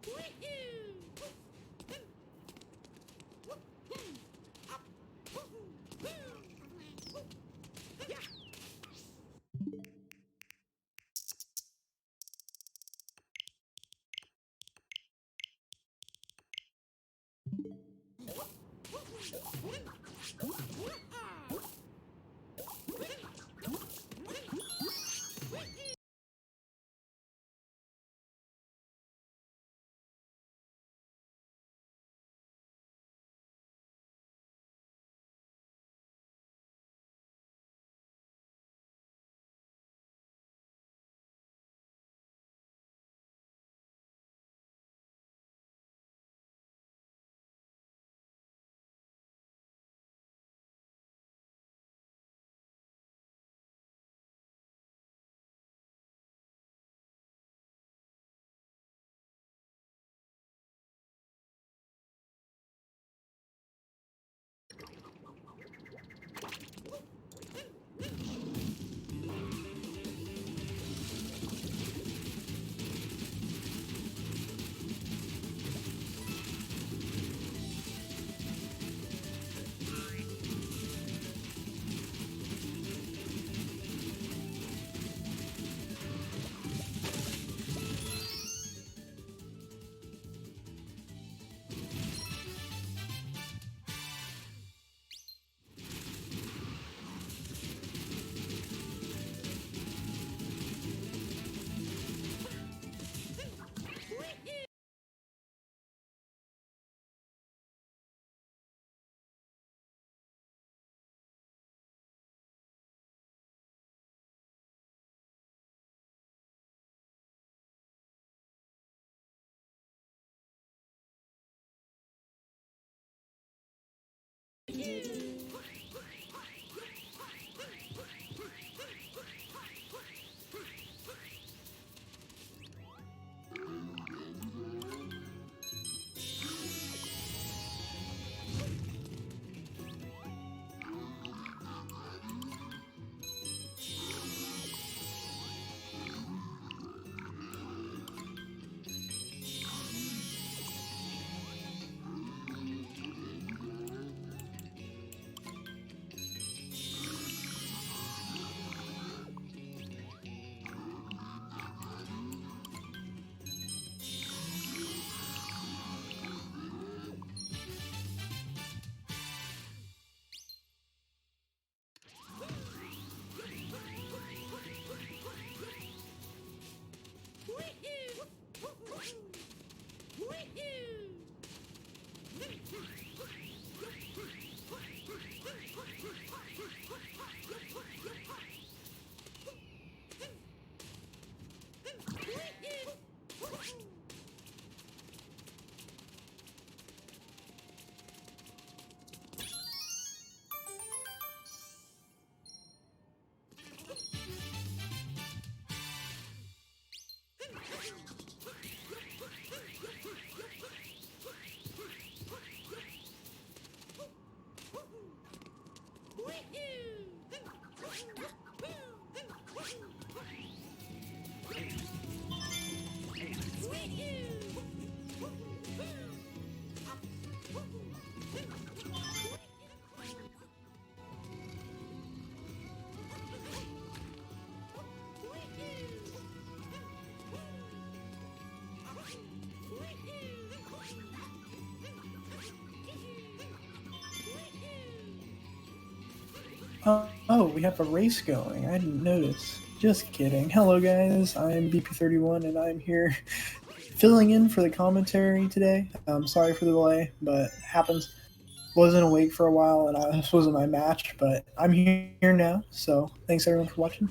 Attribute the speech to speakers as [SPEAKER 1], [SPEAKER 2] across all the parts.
[SPEAKER 1] Woohoo! Oh, we have a race going. I didn't notice. Just kidding. Hello, guys. I'm BP31, and I'm here filling in for the commentary today. I'm sorry for the delay, but it happens. Wasn't awake for a while, and this wasn't my match, but I'm here now. So thanks everyone for watching.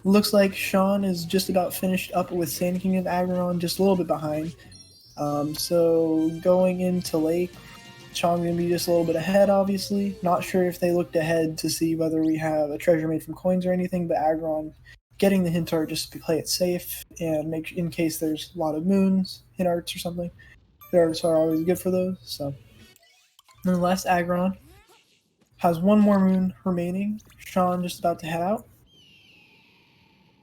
[SPEAKER 1] Looks like Sean is just about finished up with SeanHartman, just a little bit behind. So going into Lake, Sean's going to be just a little bit ahead, obviously. Not sure if they looked ahead to see whether we have a treasure made from coins or anything, but Aggron getting the hint art just to play it safe and make in case there's a lot of moons, hint arts or something. Hint arts are always good for those. So, nonetheless, Aggron has one more moon remaining. Sean just about to head out.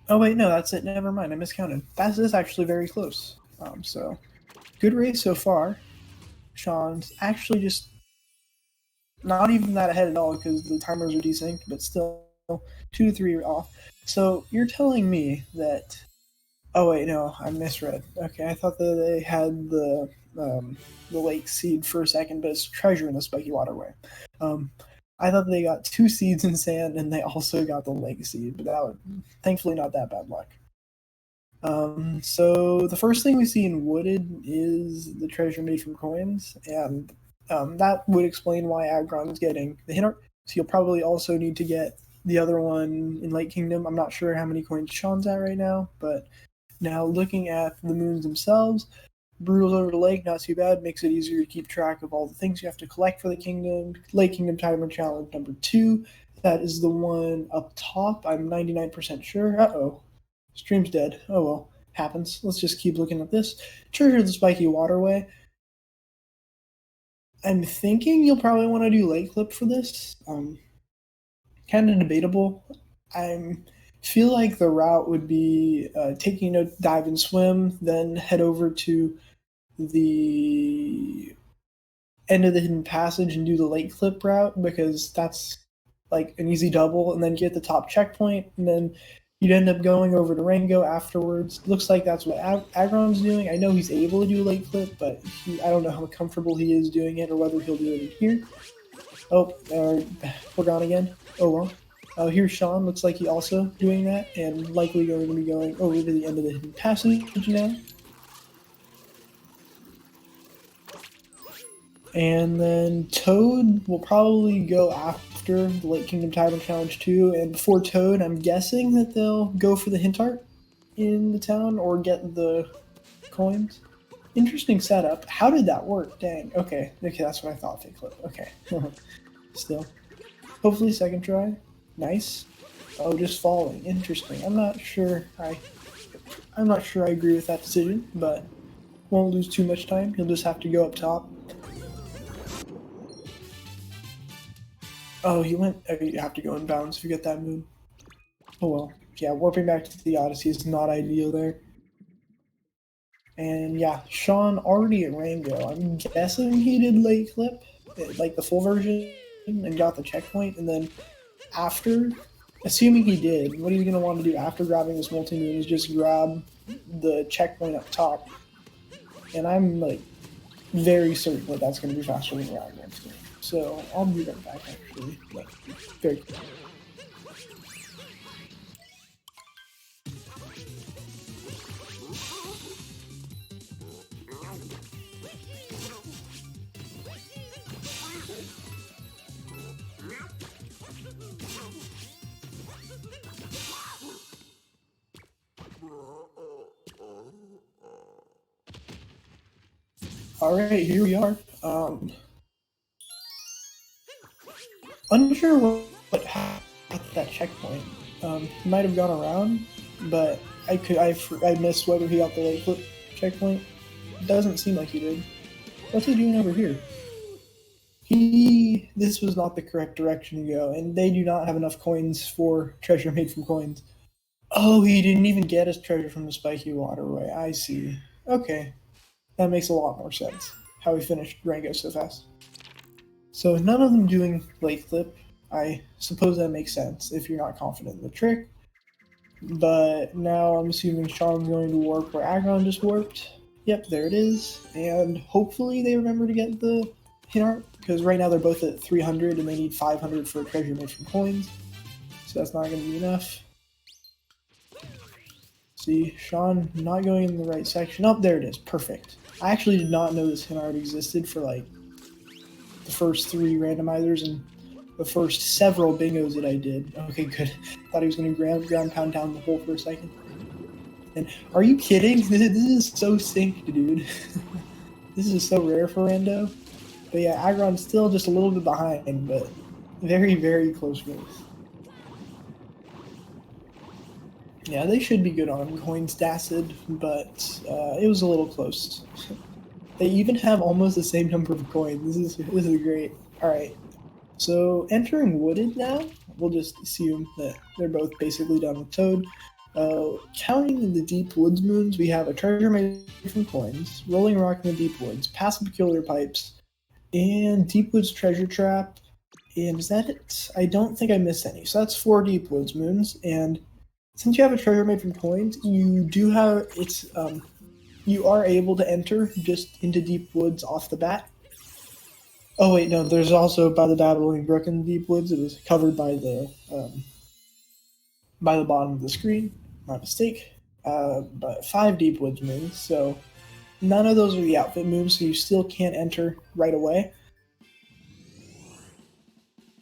[SPEAKER 1] Oh wait, no, that's it. Never mind, I miscounted. That is actually very close. So, good race so far. Sean's actually just not even that ahead at all because the timers are desynced, but still 2 to 3 off. So you're telling me that Oh wait, no, I misread. Okay, I thought that they had the lake seed for a second, but it's treasure in the spiky waterway. Um, I thought they got 2 seeds in sand, and they also got the lake seed, but that would thankfully not that bad luck. So the first thing we see in Wooded is the treasure made from coins, and that would explain why Agron's getting the hint art. So you'll probably also need to get the other one in Lake Kingdom. I'm not sure how many coins Sean's at right now, but now looking at the moons themselves, Brutal's over the lake, not too bad. Makes it easier to keep track of all the things you have to collect for the kingdom. Lake Kingdom Timer Challenge number 2. That is the one up top. I'm 99% sure. Uh-oh. Stream's dead. Oh well. Happens. Let's just keep looking at this. Treasure of the Spiky Waterway. I'm thinking you'll probably want to do Lake Clip for this. Kind of debatable. I feel like the route would be taking a dive and swim, then head over to the end of the hidden passage and do the lake clip route, because that's like an easy double, and then get the top checkpoint, and then you'd end up going over to Rango afterwards. Looks like that's what Agron's doing. I know he's able to do a lake clip, but I don't know how comfortable he is doing it or whether he'll do it in here. Oh, we're gone again. Oh well. Here's Sean. Looks like he also doing that, and likely going to be going over to the end of the hidden passage now. And then Toad will probably go after the Lake Kingdom Tavern Challenge 2. And before Toad, I'm guessing that they'll go for the hint art in the town or get the coins. Interesting setup. How did that work? Dang. Okay, that's what I thought. Fake clip. Okay. Still. Hopefully second try. Nice. Oh, just falling. Interesting. I'm not sure I agree with that decision, but won't lose too much time. He'll just have to go up top. Oh, he went. You have to go in bounds if you get that moon. Oh well. Yeah, warping back to the Odyssey is not ideal there. And yeah, Sean already at Rango. I'm guessing he did late clip, like the full version, and got the checkpoint. And then after, assuming he did, what he's going to want to do after grabbing this multi-moon is just grab the checkpoint up top. And I'm like very certain that that's going to be faster than Ragna's game. So I'll be right back actually. But very cool. All right, here we are. Unsure what happened at that checkpoint. He might have gone around, but I missed whether he got the late flip checkpoint. Doesn't seem like he did. What's he doing over here? This was not the correct direction to go, and they do not have enough coins for treasure made from coins. Oh, he didn't even get his treasure from the spiky waterway. I see. Okay. That makes a lot more sense, how he finished Rango so fast. So none of them doing late clip. I suppose that makes sense if you're not confident in the trick. But now I'm assuming Sean's going to warp where Agron just warped. Yep, there it is. And hopefully they remember to get the hint art, because right now they're both at 300 and they need 500 for a treasure made from coins. So that's not going to be enough. See, Sean not going in the right section. Oh, there it is. Perfect. I actually did not know this hint art existed for like the first 3 randomizers and the first several bingos that I did. Okay, good. Thought he was going to ground pound down the hole for a second. And are you kidding? This is so synced, dude. This is so rare for Rando. But yeah, Agron's still just a little bit behind, but very, very close race. Yeah, they should be good on coins Dacid, but it was a little close. They even have almost the same number of coins. This is great. All right, so entering Wooded now. We'll just assume that they're both basically done with Toad. Counting the Deep Woods moons, we have a treasure made from coins, Rolling Rock in the Deep Woods, Pass the Peculiar Pipes, and Deep Woods Treasure Trap. And is that it? I don't think I missed any. So that's 4 Deep Woods moons, and Since you have a treasure made from coins, you do have you are able to enter just into deep woods off the bat. Oh wait, no. There's also by the Dabbling Brook in the deep woods. It was covered by the bottom of the screen. My mistake. But 5 deep woods moves, so none of those are the outfit moves, so you still can't enter right away.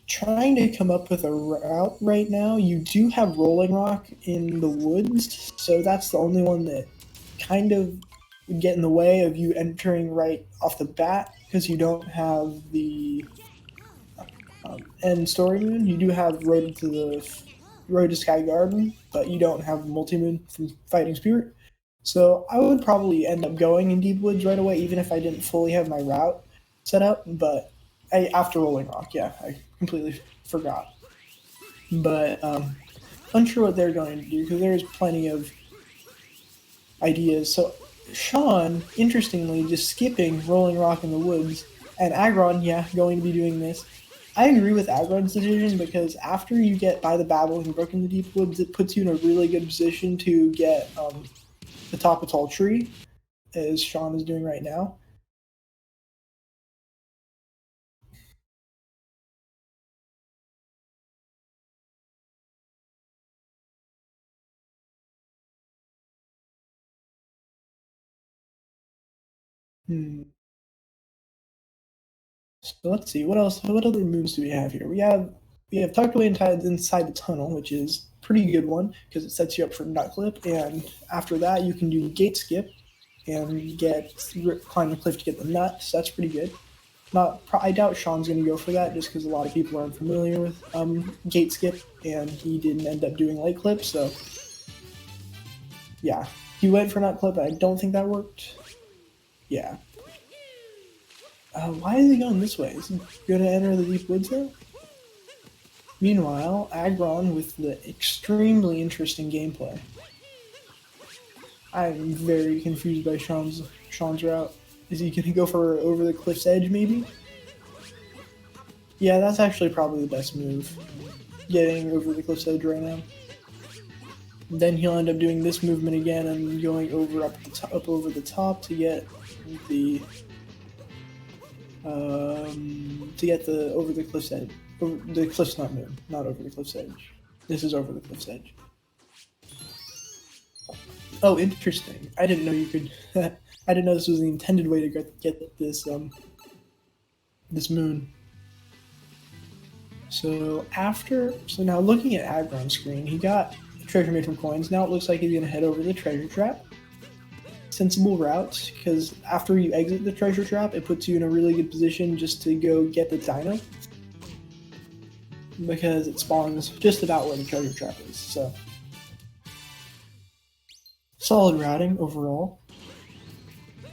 [SPEAKER 1] Trying to come up with a route right now. You do have Rolling Rock in the woods, so that's the only one that kind of would get in the way of you entering right off the bat, because you don't have the end story moon. You do have Road to Sky Garden, but you don't have Multi Moon from Fighting Spirit. So I would probably end up going in Deep Woods right away, even if I didn't fully have my route set up. But after Rolling Rock, yeah, I completely forgot. But unsure what they're going to do, because there's plenty of ideas. So Sean, interestingly, just skipping Rolling Rock in the woods, and Aggron, yeah, going to be doing this. I agree with Aggron's decision, because after you get by the Babbling Brook in the Deep Woods, it puts you in a really good position to get the top of Tall Tree, as Sean is doing right now. So let's see, what else? What other moves do we have here? We have Tucked Away inside the tunnel, which is a pretty good one because it sets you up for Nut Clip, and after that you can do Gate Skip and climb the cliff to get the nut. So that's pretty good. I doubt Sean's going to go for that just because a lot of people are unfamiliar with Gate Skip, and he didn't end up doing Light Clip. So yeah, he went for Nut Clip. I don't think that worked. Yeah. Why is he going this way? Is he going to enter the Deep Woods now? Meanwhile, Aggron with the extremely interesting gameplay. I'm very confused by Sean's route. Is he going to go for over the cliff's edge, maybe? Yeah, that's actually probably the best move. Getting over the cliff's edge right now. Then he'll end up doing this movement again and going up over the top to get the over the cliff's edge. The cliff's not moon, not over the cliff's edge. This is over the cliff's edge. Oh, interesting. I didn't know you could. I didn't know this was the intended way to get this this moon. So now looking at Aggron's screen, he got a treasure made from coins. Now it looks like he's gonna head over the treasure trap. Sensible route, because after you exit the treasure trap, it puts you in a really good position just to go get the dino, because it spawns just about where the treasure trap is. So solid routing overall.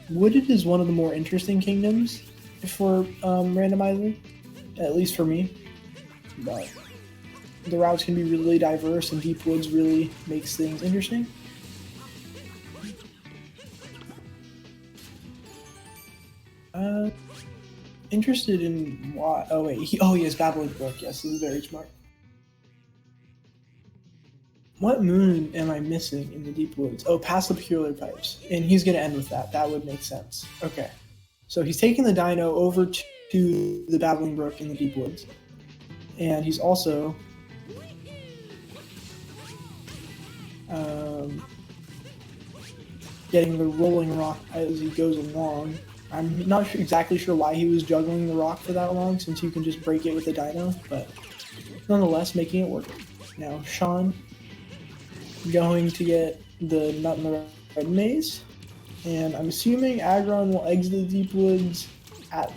[SPEAKER 1] Wooded is one of the more interesting kingdoms for Randomizer, at least for me. But the routes can be really diverse, and Deep Woods really makes things interesting. Interested in why? Oh wait, he has Babbling Brook. Yes, this is very smart. What moon am I missing in the Deep Woods? Oh, past the Peculiar Pipes, and he's gonna end with that. That would make sense. Okay, so he's taking the dino over to the Babbling Brook in the Deep Woods, and he's also getting the Rolling Rock as he goes along. I'm not exactly sure why he was juggling the rock for that long, since you can just break it with the dino, but nonetheless, making it work. Now, Sean going to get the Nut in the Red Maze, and I'm assuming Aggron will exit the Deep Woods at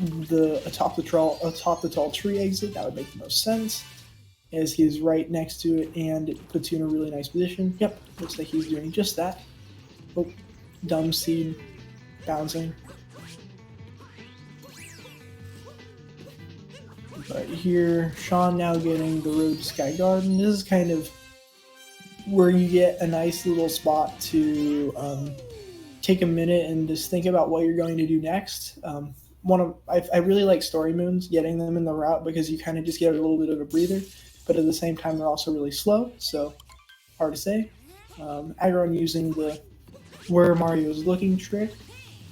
[SPEAKER 1] atop the tall tree exit. That would make the most sense, as he's right next to it, and it puts you in a really nice position. Yep, looks like he's doing just that. Oh, dumb seed bouncing. But here, Sean now getting the Road to Sky Garden. This is kind of where you get a nice little spot to take a minute and just think about what you're going to do next. I really like story moons, getting them in the route, because you kind of just get a little bit of a breather, but at the same time they're also really slow. So hard to say. Aggron using the where Mario is looking trick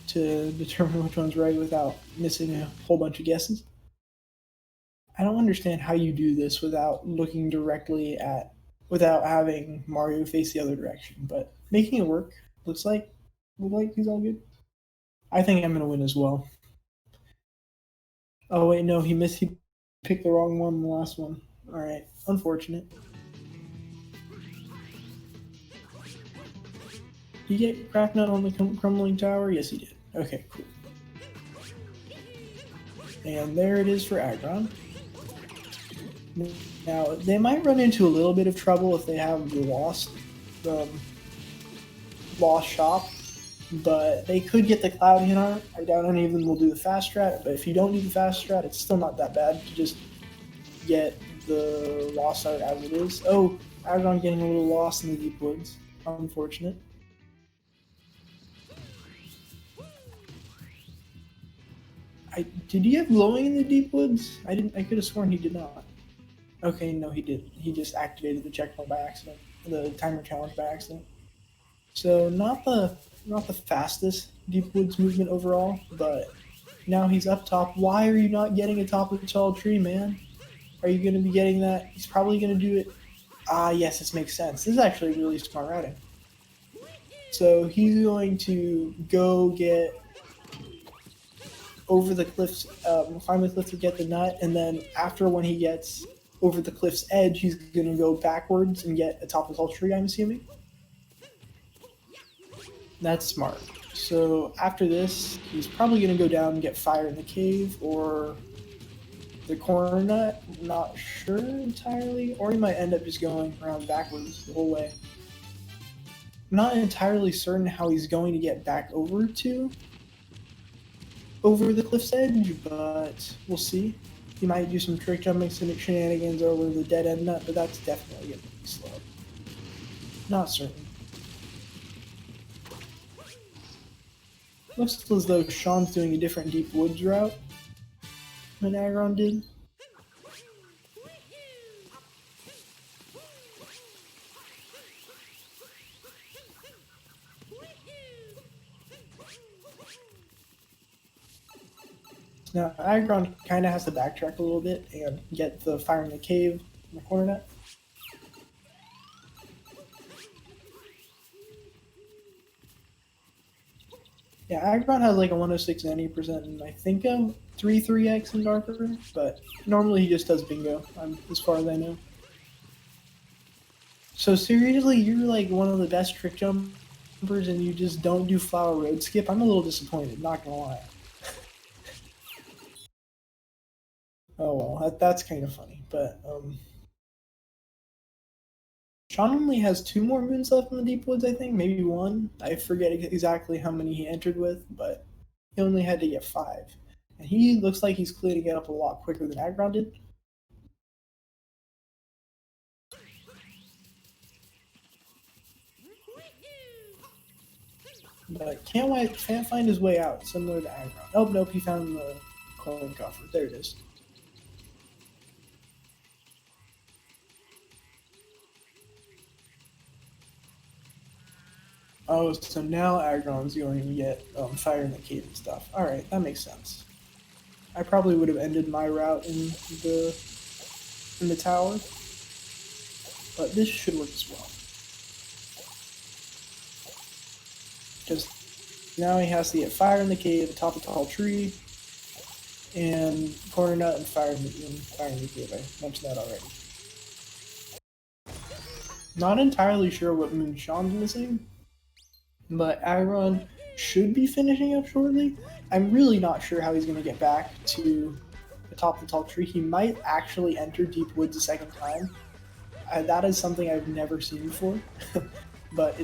[SPEAKER 1] to determine which one's right without missing a whole bunch of guesses. I don't understand how you do this without looking directly at, without having Mario face the other direction, but making it work. Looks like he's all good. I think I'm gonna win as well. Oh wait, no, he missed. He picked the wrong one in the last one. All right, unfortunate. Did you get Cracknut on the crumbling tower? Yes, he did. Okay, cool. And there it is for Aggron. Now, they might run into a little bit of trouble if they have the lost shop, but they could get the Cloud Hit art. I doubt any of them will do the fast strat, but if you don't do the fast strat, it's still not that bad to just get the lost art as it is. Oh, Aggron getting a little lost in the deep woods. Unfortunate. Did he have glowing in the deep woods? I could have sworn he did not. Okay, no, he did. He just activated the checkpoint by accident, the timer challenge by accident. So not the fastest deep woods movement overall, but now he's up top. Why are you not getting a top of the tall tree, man? Are you going to be getting that? He's probably going to do it. Ah, yes, this makes sense. This is actually really smart routing. So he's going to go get over the cliffs, climb the cliff to get the nut, and then after when he gets over the cliff's edge, he's going to go backwards and get a top of the tall tree, I'm assuming. That's smart. So after this, he's probably going to go down and get fire in the cave or the corner nut. Not sure entirely. Or he might end up just going around backwards the whole way. I'm not entirely certain how he's going to get back over the cliff's edge, but we'll see. He might do some trick jumping shenanigans over the dead end nut, but that's definitely going to be slow. Not certain. Looks as though Sean's doing a different deep woods route than Aggron did. Now, Aggron kind of has to backtrack a little bit and get the fire in the cave in the corner net. Yeah, Aggron has like a 106 90% and I think a 3-3x in Darker, but normally he just does bingo, as far as I know. So seriously, you're like one of the best trick jumpers and you just don't do Flower Road skip? I'm a little disappointed, not gonna lie. Oh well, that's kind of funny, but Sean only has 2 more moons left in the deep woods, I think, maybe 1. I forget exactly how many he entered with, but he only had to get 5. And he looks like he's cleaning it up a lot quicker than Aggron did. But can't find his way out, similar to Aggron. Oh, nope, he found the coin coffer. There it is. Oh, so now Aggron's going to get fire in the cave and stuff. Alright, that makes sense. I probably would have ended my route in the tower, but this should work as well. Just now he has to get fire in the cave, atop a tall tree, and corner nut and fire in the cave. I mentioned that already. Not entirely sure what moon Sean's missing, but Aggron should be finishing up shortly. I'm really not sure how he's going to get back to the top of the tall tree. He might actually enter Deep Woods a second time. That is something I've never seen before, but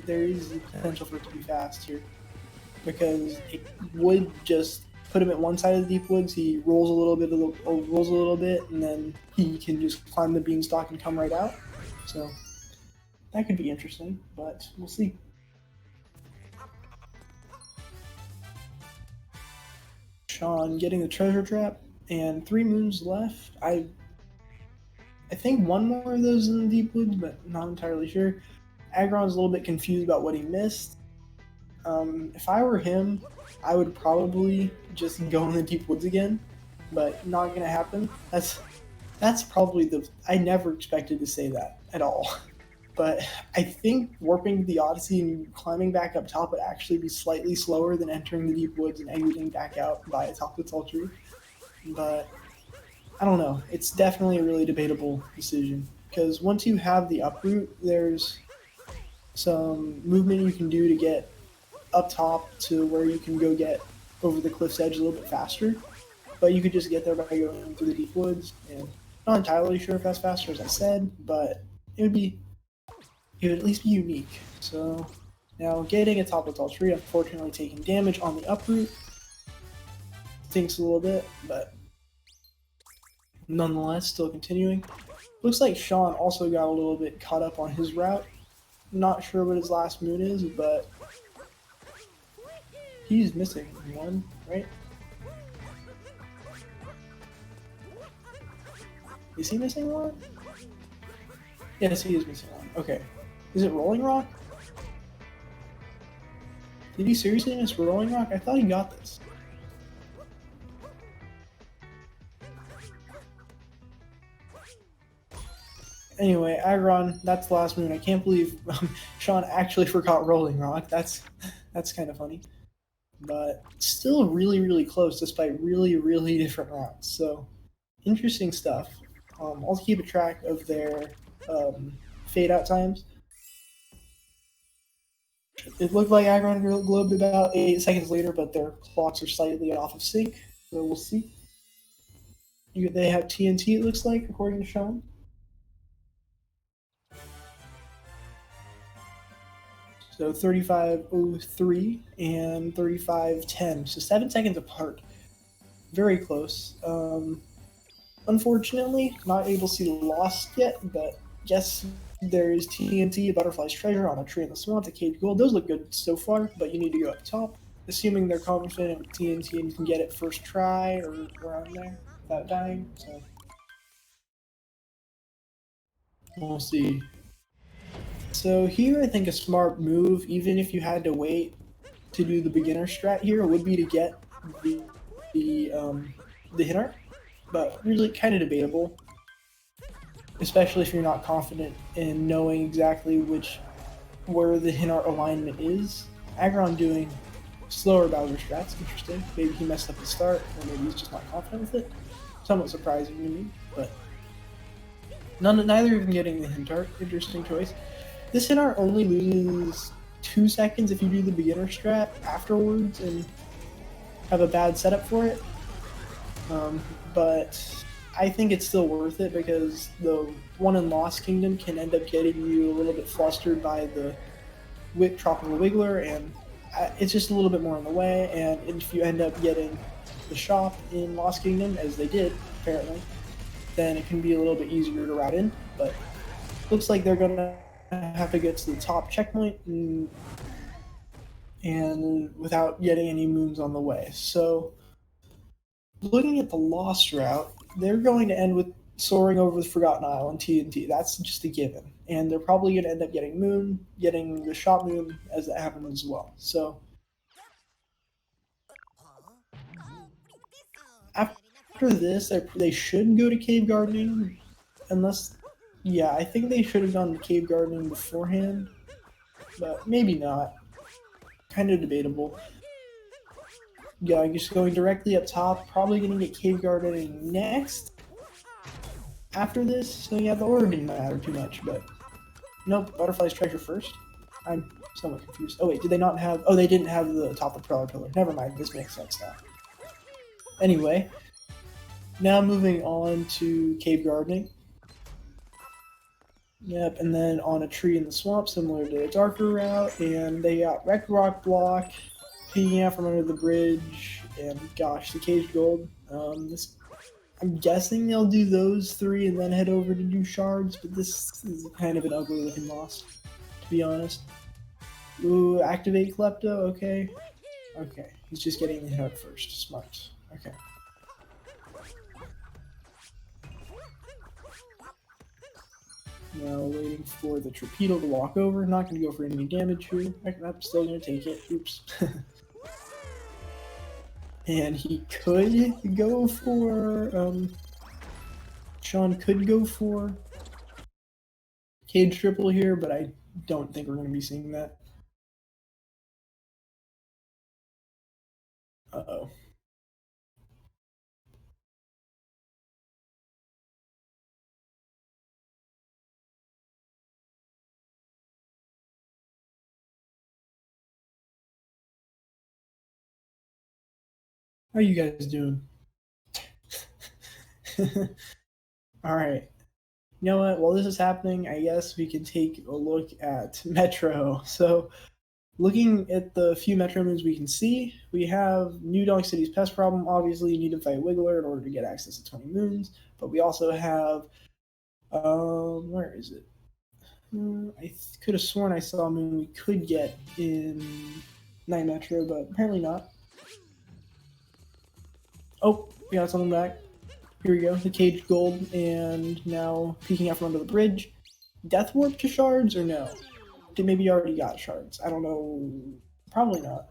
[SPEAKER 1] there is potential for it to be fast here, because it would just put him at one side of the Deep Woods. He rolls a little bit, and then he can just climb the beanstalk and come right out. So that could be interesting, but we'll see. Sean getting the treasure trap, and 3 moons left. I think one more of those in the deep woods, but not entirely sure. Aggron's a little bit confused about what he missed. If I were him, I would probably just go in the deep woods again, but not gonna happen. That's probably I never expected to say that at all. But I think warping the Odyssey and climbing back up top would actually be slightly slower than entering the deep woods and exiting back out by a top of the tall tree. But I don't know. It's definitely a really debatable decision because once you have the uproot, there's some movement you can do to get up top to where you can go get over the cliff's edge a little bit faster. But you could just get there by going through the deep woods. And not entirely sure if that's faster, as I said, but it would at least be unique. So now getting atop the tall tree, unfortunately taking damage on the uproot. Stinks a little bit, but nonetheless, still continuing. Looks like Sean also got a little bit caught up on his route. Not sure what his last moon is, but he's missing one, right? Is he missing one? Yes, he is missing one. Okay. Is it Rolling Rock? Did he seriously miss Rolling Rock? I thought he got this. Anyway, Aggron, that's the last moon. I can't believe Sean actually forgot Rolling Rock. That's kind of funny. But still really, really close despite really, really different routes. So, interesting stuff. I'll keep a track of their fade out times. It looked like Aggron globed about 8 seconds later, but their clocks are slightly off of sync, so we'll see. They have TNT, it looks like, according to Sean. So 35.03 and 35.10, so 7 seconds apart. Very close. Unfortunately, not able to see the lost yet, but yes, there is TNT, a Butterfly's Treasure on a tree in the swamp, a Caged Gold. Those look good so far, but you need to go up top. Assuming they're confident with TNT and can get it first try or around there without dying, so we'll see. So here I think a smart move, even if you had to wait to do the beginner strat here, would be to get the hit art, but really kind of debatable, especially if you're not confident in knowing exactly where the hit art alignment is. Aggron doing slower Bowser strats, interesting. Maybe he messed up the start, or maybe he's just not confident with it. Somewhat surprising to me, but neither of them getting the hint art. Interesting choice. This hint art only loses 2 seconds if you do the beginner strat afterwards and have a bad setup for it. But I think it's still worth it because the one in Lost Kingdom can end up getting you a little bit flustered by the Tropical Wiggler, and it's just a little bit more in the way. And if you end up getting the shop in Lost Kingdom, as they did apparently, then it can be a little bit easier to route in. But looks like they're gonna have to get to the top checkpoint and without getting any moons on the way. So looking at the Lost route, they're going to end with soaring over the Forgotten Isle and TNT. That's just a given. And they're probably going to end up getting the shop moon as that happens as well. So after this, they should go to cave gardening, unless, yeah, I think they should have gone to cave gardening beforehand, but maybe not. Kind of debatable. Yeah, just going directly up top, probably going to get cave gardening next after this, so yeah, the order didn't matter too much, but nope, Butterfly's Treasure first. I'm somewhat confused. Oh wait, did they not have, oh, they didn't have the top of the Propeller Pillar. Never mind, this makes sense now. Anyway, now moving on to cave gardening. Yep, and then on a tree in the swamp, similar to the darker route, and they got Wrecked Rock Block, peeking out from under the bridge, and gosh, the Caged Gold. I'm guessing they'll do those 3 and then head over to do shards, but this is kind of an ugly looking loss, to be honest. Ooh, activate Klepto, okay. Okay, he's just getting the hit first, smart, okay. Now waiting for the torpedo to walk over. Not going to go for any damage here. I'm still going to take it. Oops. And he could go for... Sean could go for cage triple here, but I don't think we're going to be seeing that. Uh-oh. How are you guys doing? All right. You know what? While this is happening, I guess we can take a look at Metro. So, looking at the few Metro moves we can see, we have New Donk City's Pest Problem. Obviously, you need to fight Wiggler in order to get access to 20 moons. But we also have, where is it? I could have sworn I saw a moon we could get in Night Metro, but apparently not. Oh, we got something back. Here we go, the Caged Gold, and now peeking out from under the bridge. Death Warp to shards or no? Maybe you already got shards. I don't know. Probably not.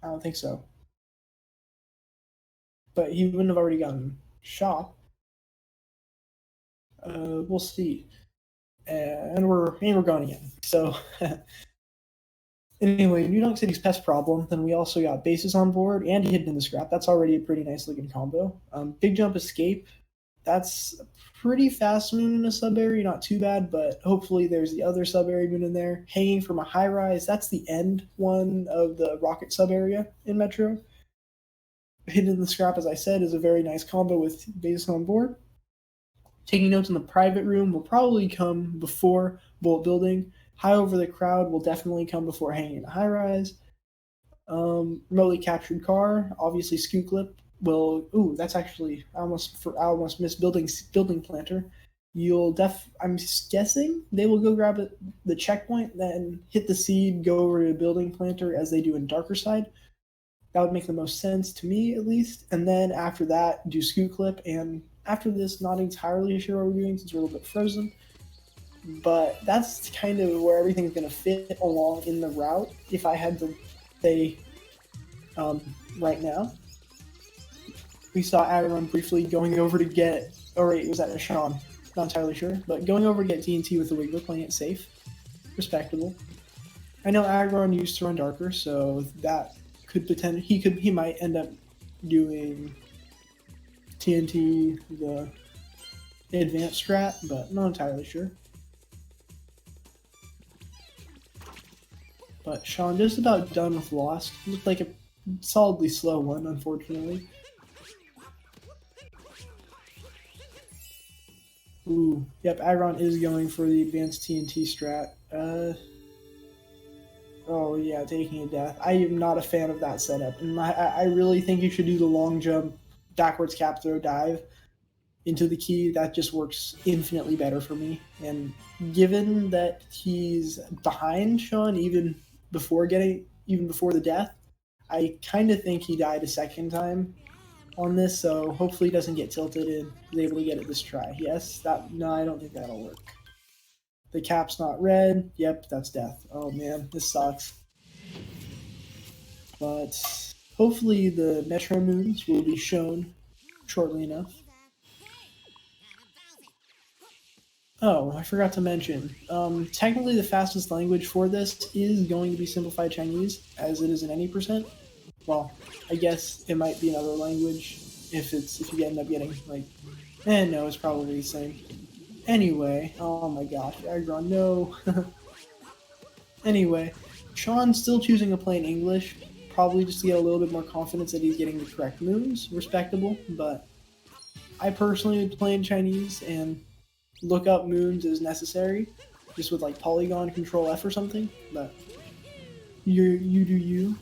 [SPEAKER 1] I don't think so. But he wouldn't have already gotten shot. We'll see. And we're gone again. So anyway, New Donk City's Pest Problem. Then we also got Bases on board and Hidden in the Scrap. That's already a pretty nice looking combo. Big Jump Escape. That's a pretty fast moon in a sub area, not too bad, but hopefully there's the other sub area moon in there. Hanging from a high rise. That's the end one of the rocket sub area in Metro. Hidden in the Scrap, as I said, is a very nice combo with Bases on board. Taking notes in the private room will probably come before Bullet Building. High over the crowd will definitely come before hanging in a high rise. Remotely captured car, obviously Scoot Clip will. Ooh, that's actually I almost missed building planter. I'm guessing they will go grab the checkpoint, then hit the seed, go over to building planter as they do in Darker Side. That would make the most sense to me, at least. And then after that, do Scoot Clip. And after this, not entirely sure what we're doing since we're a little bit frozen. But that's kind of where everything's going to fit along in the route, if I had to say right now. We saw Aggron briefly going over to get, or wait, was that a Sean? Not entirely sure, but going over to get TNT with the Wiggler, playing it safe. Respectable. I know Aggron used to run Darker, so that could potentially, he might end up doing TNT, the advanced strat, but not entirely sure. But Sean just about done with Lost. Looked like a solidly slow one, unfortunately. Ooh, yep, Aggron is going for the advanced TNT strat. Oh yeah, taking a death. I am not a fan of that setup. And I really think you should do the long jump, backwards cap throw dive into the key. That just works infinitely better for me. And given that he's behind Sean even before the death, I kind of think he died a second time on this, so hopefully he doesn't get tilted and is able to get it this try. Yes, no, I don't think that'll work. The cap's not red. Yep, that's death. Oh man, this sucks. But hopefully the Metro Moons will be shown shortly enough. Oh, I forgot to mention. Technically the fastest language for this is going to be Simplified Chinese, as it is in any percent. Well, I guess it might be another language if you end up getting like, no, it's probably the same. Anyway, oh my gosh, Aggron, no. Anyway, Sean's still choosing to play in English, probably just to get a little bit more confidence that he's getting the correct moves. Respectable, but I personally would play in Chinese and look up moons as necessary, just with like polygon control F or something, but you do you.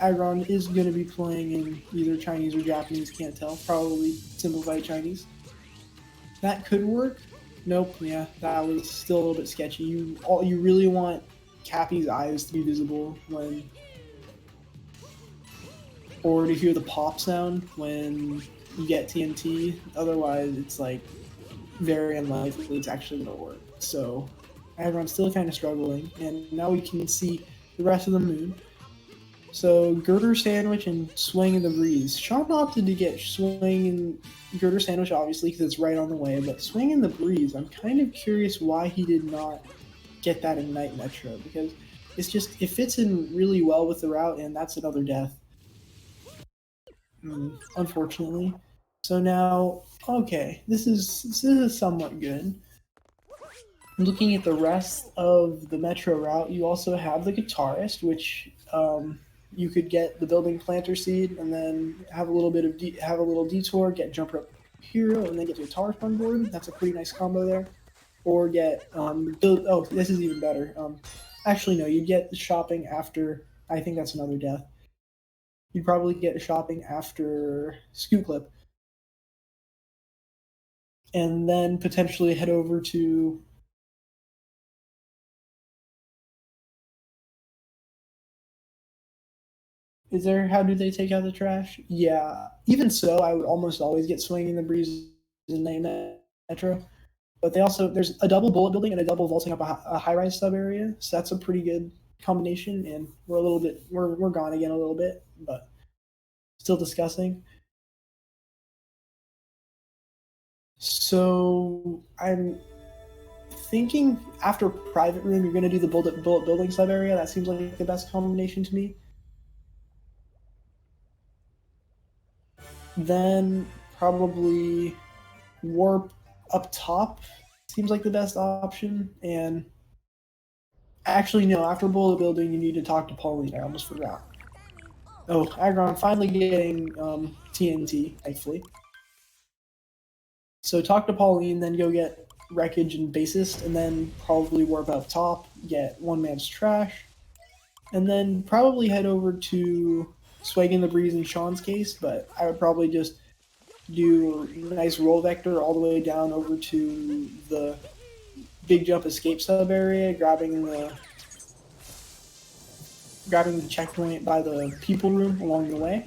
[SPEAKER 1] Aggron is going to be playing in either Chinese or Japanese, can't tell, probably Simplified Chinese. That could work. Nope, yeah, that was still a little bit sketchy. You really want Cappy's eyes to be visible or to hear the pop sound when you get TNT. Otherwise, it's like very unlikely it's actually going to work. So Aggron's still kind of struggling, and now we can see the rest of the moon. So girder sandwich and swing in the breeze. Sean opted to get swing and girder sandwich, obviously, because it's right on the way. But swing in the breeze, I'm kind of curious why he did not get that in Night Metro, because it fits in really well with the route, and that's another death. Unfortunately. So now, okay, this is somewhat good. Looking at the rest of the Metro route, you also have the Guitarist, which you could get the Building Planter Seed and then have a little bit of have a little detour, get Jump Rope Hero, and then get the Guitarist on board. That's a pretty nice combo there. Or get oh, this is even better. Actually, no, you get the shopping after. I think that's another death. You'd probably get shopping after Scoot Clip, and then potentially head over to. Is there? How do they take out the trash? Yeah. Even so, I would almost always get swinging the breeze in Night Metro. But they also there's a double bullet building and a double vaulting up a high-rise sub area, so that's a pretty good combination. And we're gone again a little bit, but still discussing. So I'm thinking after private room, you're going to do the bullet building sub area. That seems like the best combination to me. Then probably warp up top seems like the best option. And actually, no, after bullet building, you need to talk to Pauline. I almost forgot. Oh, Aggron finally getting TNT, thankfully. So talk to Pauline, then go get Wreckage and Bassist, and then probably warp up top, get One Man's Trash, and then probably head over to Swag in the Breeze in Sean's case, but I would probably just do a nice roll vector all the way down over to the Big Jump Escape sub area, grabbing the checkpoint by the people room along the way.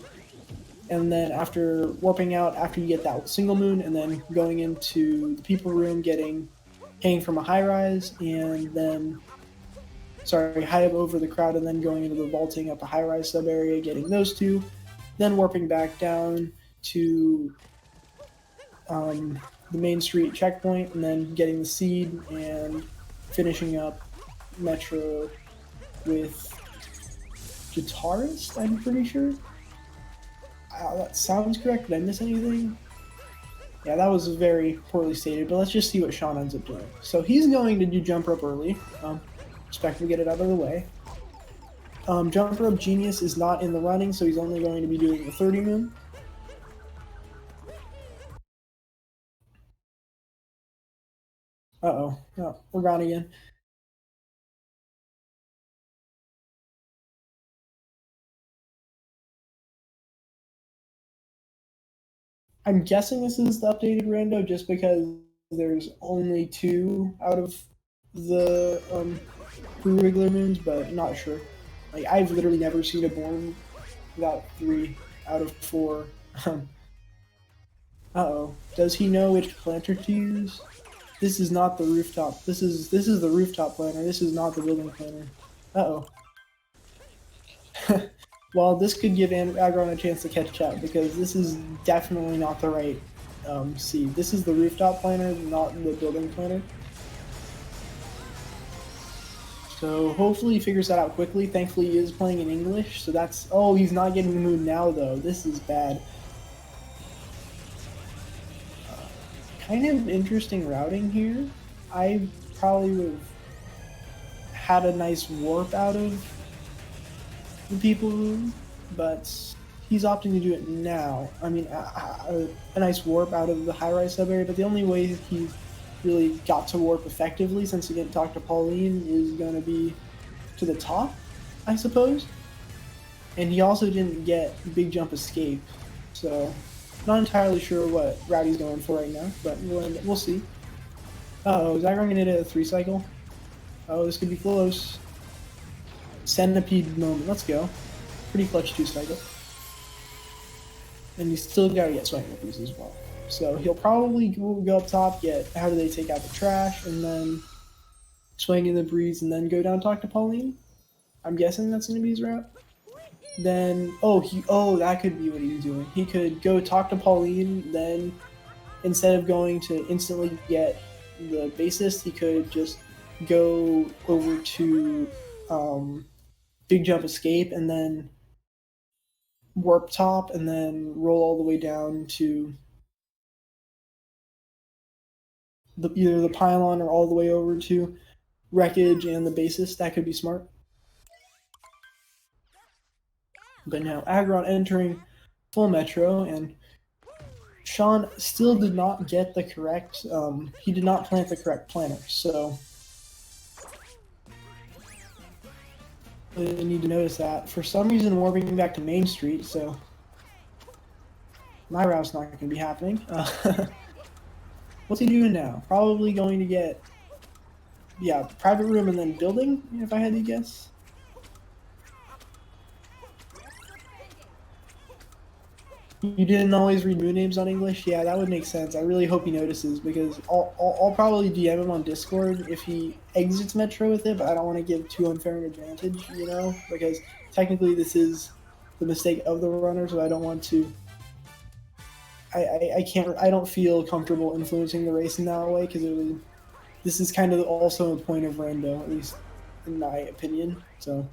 [SPEAKER 1] And then after warping out, after you get that single moon, and then going into the people room, hanging from a high rise, and then, high up over the crowd, and then going into the vaulting up a high rise sub area, getting those two, then warping back down to the main street checkpoint, and then getting the seed, and finishing up Metro with Guitarist, I'm pretty sure. That sounds correct. Did I miss anything? Yeah, that was very poorly stated, but let's just see what Sean ends up doing. So he's going to do Jump Rope early. Respectfully get it out of the way. Jump Rope Genius is not in the running, so he's only going to be doing the 30 moon. Uh-oh. Oh, we're gone again. I'm guessing this is the updated rando just because there's only 2 out of the regular moons, but not sure. Like, I've literally never seen a Born without 3 out of 4. Uh-oh. Does he know which planter to use? This is not the rooftop. This is the rooftop planter. This is not the building planter. Uh-oh. Well, this could give Aggron a chance to catch up, because this is definitely not the right seed. This is the rooftop planter, not the building planter. So hopefully he figures that out quickly. Thankfully he is playing in English, so that's... Oh, he's not getting the moon now, though. This is bad. Kind of interesting routing here. I probably would have had a nice warp out of the people room, but he's opting to do it now. I mean, a nice warp out of the high-rise sub area, but the only way he really got to warp effectively, since he didn't talk to Pauline, is going to be to the top, I suppose. And he also didn't get Big Jump Escape, so not entirely sure what route he's going for right now, but we'll see. Uh-oh, is Aggron going to hit a 3 cycle? Oh, this could be close. Centipede moment, let's go. Pretty clutch 2 cycle. And you still gotta get Sweating Breeze as well. So he'll probably go up top, get how do they take out the trash, and then swing in the breeze, and then go down talk to Pauline. I'm guessing that's going to be his route. Then that could be what he's doing. He could go talk to Pauline, then instead of going to instantly get the bassist, he could just go over to Big Jump Escape and then warp top and then roll all the way down to either the pylon or all the way over to Wreckage and the bassist. That could be smart. But now Aggron entering full Metro, and Sean still did not get the correct, he did not plant the correct planter, so I need to notice that. For some reason, warping back to Main Street, so my route's not going to be happening. What's he doing now? Probably going to get, private room and then building, if I had to guess. You didn't always read moon names on English? Yeah, that would make sense. I really hope he notices, because I'll probably DM him on Discord if he exits Metro with it, but I don't want to give too unfair an advantage, because technically this is the mistake of the runner, so I don't want to... I don't feel comfortable influencing the race in that way, because this is kind of also a point of rando, at least in my opinion, so...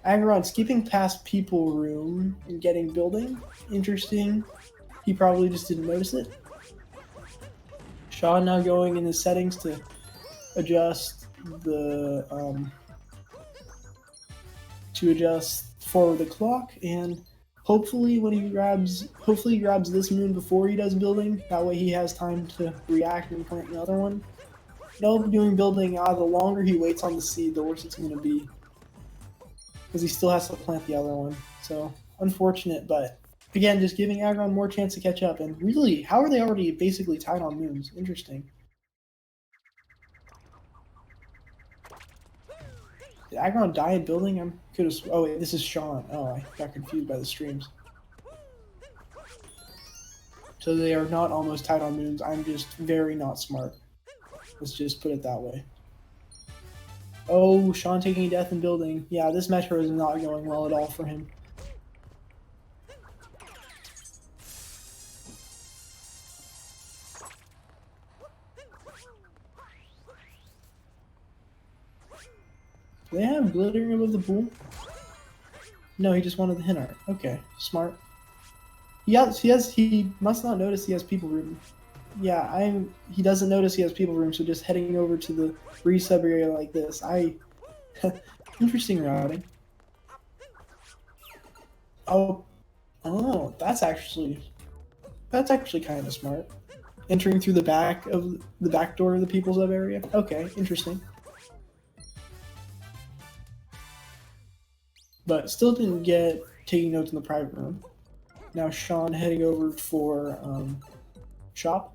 [SPEAKER 1] Aggron skipping past people room and getting building. Interesting. He probably just didn't notice it. Sean now going in his settings to adjust the forward the clock, and hopefully he grabs this moon before he does building. That way he has time to react and plant another one. Nope, doing building. The longer he waits on the seed, the worse it's going to be, because he still has to plant the other one. So, unfortunate, but again, just giving Aggron more chance to catch up. And really, how are they already basically tied on moons? Interesting. Did Aggron die in building? Oh wait, this is Sean. Oh, I got confused by the streams. So they are not almost tied on moons. I'm just very not smart. Let's just put it that way. Oh, Sean taking a death in building. Yeah, this Metro is not going well at all for him. Do they have glittering above the pool? No, he just wanted the hint art. Okay, smart. He must not notice he has people room. Yeah, he doesn't notice he has people room, so just heading over to the resub area like this. Interesting routing. Oh, that's actually kind of smart. Entering through the back door of the people sub area. Okay, interesting. But still didn't get taking notes in the private room. Now Sean heading over for shop.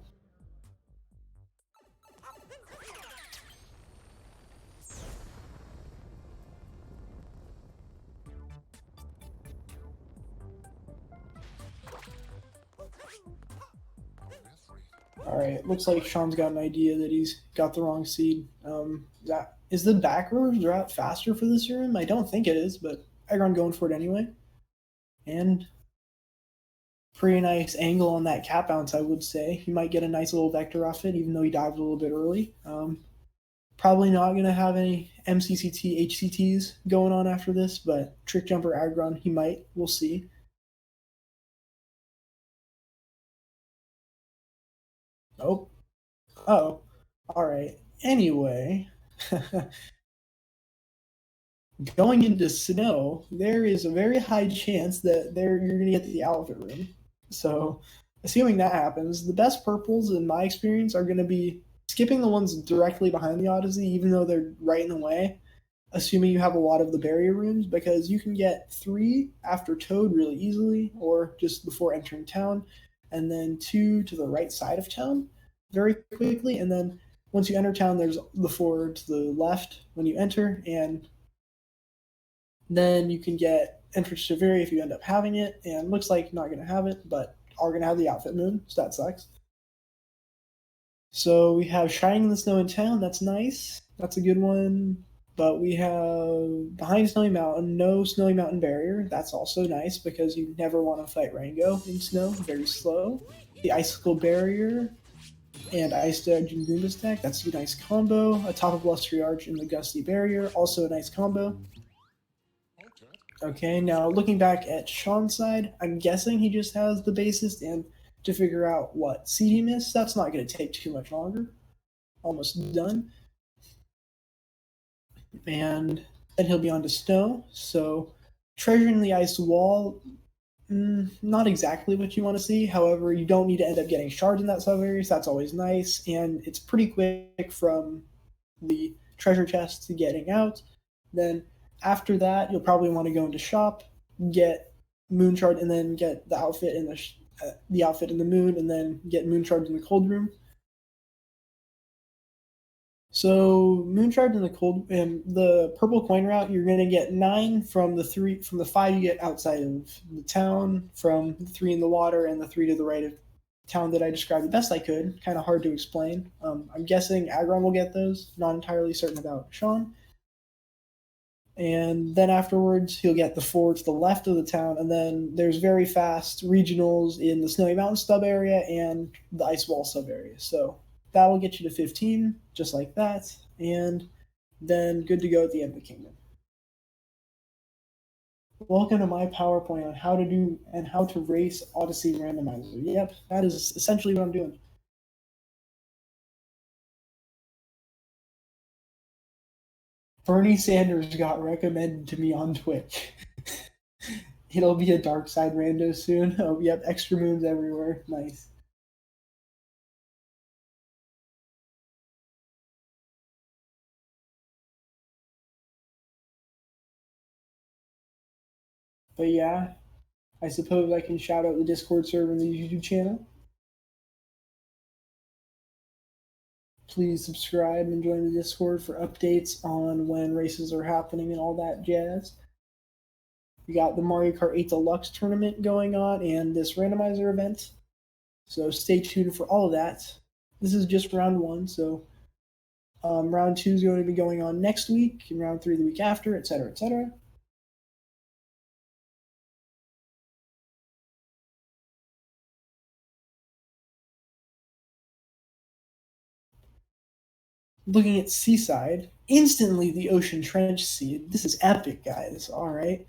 [SPEAKER 1] Alright, looks like Sean's got an idea that he's got the wrong seed. Is the back route faster for this room? I don't think it is, but Aggron going for it anyway. And pretty nice angle on that cap bounce, I would say. He might get a nice little vector off it, even though he dived a little bit early. Probably not going to have any MCCT, HCTs going on after this, but Trick Jumper Aggron, he might. We'll see. Oh. Oh. Alright. Anyway. Going into snow, there is a very high chance that you're going to get the outfit room. So, assuming that happens, the best purples, in my experience, are going to be skipping the ones directly behind the Odyssey, even though they're right in the way, assuming you have a lot of the barrier rooms, because you can get 3 after Toad really easily, or just before entering town, and then 2 to the right side of town very quickly, and then once you enter town, there's the 4 to the left when you enter, and then you can get Entrance to Very if you end up having it, and looks like not going to have it, but are going to have the outfit moon, so that sucks. So we have Shining in the Snow in Town. That's nice. That's a good one. But we have Behind Snowy Mountain, no Snowy Mountain barrier. That's also nice because you never want to fight Rango in snow. Very slow. The Icicle barrier and Ice Dodge and Goomba stack. That's a nice combo. A Top of Blustery Arch and the Gusty barrier. Also a nice combo. Okay, now looking back at Sean's side, I'm guessing he just has the bassist, and to figure out what seed he missed, that's not going to take too much longer. Almost done. And then he'll be on to Snow. So, Treasuring the Ice Wall, not exactly what you want to see. However, you don't need to end up getting shards in that sub area, so that's always nice. And it's pretty quick from the treasure chest to getting out. Then after that, you'll probably want to go into shop, get moon shard, and then get the outfit in the outfit in the moon, and then get moon shards in the cold room. So moon shards in the cold and the purple coin route, you're gonna get 9 from the 5 you get outside of the town, from the 3 in the water, and the 3 to the right of town that I described the best I could. Kind of hard to explain. I'm guessing Agron will get those. Not entirely certain about Sean. And then afterwards, he'll get the 4 to the left of the town, and then there's very fast regionals in the Snowy Mountain sub area and the Ice Wall sub area. So that will get you to 15, just like that, and then good to go at the end of the kingdom. Welcome to my PowerPoint on how to do and how to race Odyssey Randomizer. Yep, that is essentially what I'm doing. Bernie Sanders got recommended to me on Twitch. It'll be a dark side rando soon. Oh, yep, extra moons everywhere. Nice. But yeah, I suppose I can shout out the Discord server and the YouTube channel. Please subscribe and join the Discord for updates on when races are happening and all that jazz. We got the Mario Kart 8 Deluxe tournament going on and this randomizer event. So stay tuned for all of that. This is just round 1, so round 2 is going to be going on next week, and round 3 the week after, etc., etc. Looking at Seaside, instantly the Ocean Trench seed. This is epic, guys. All right.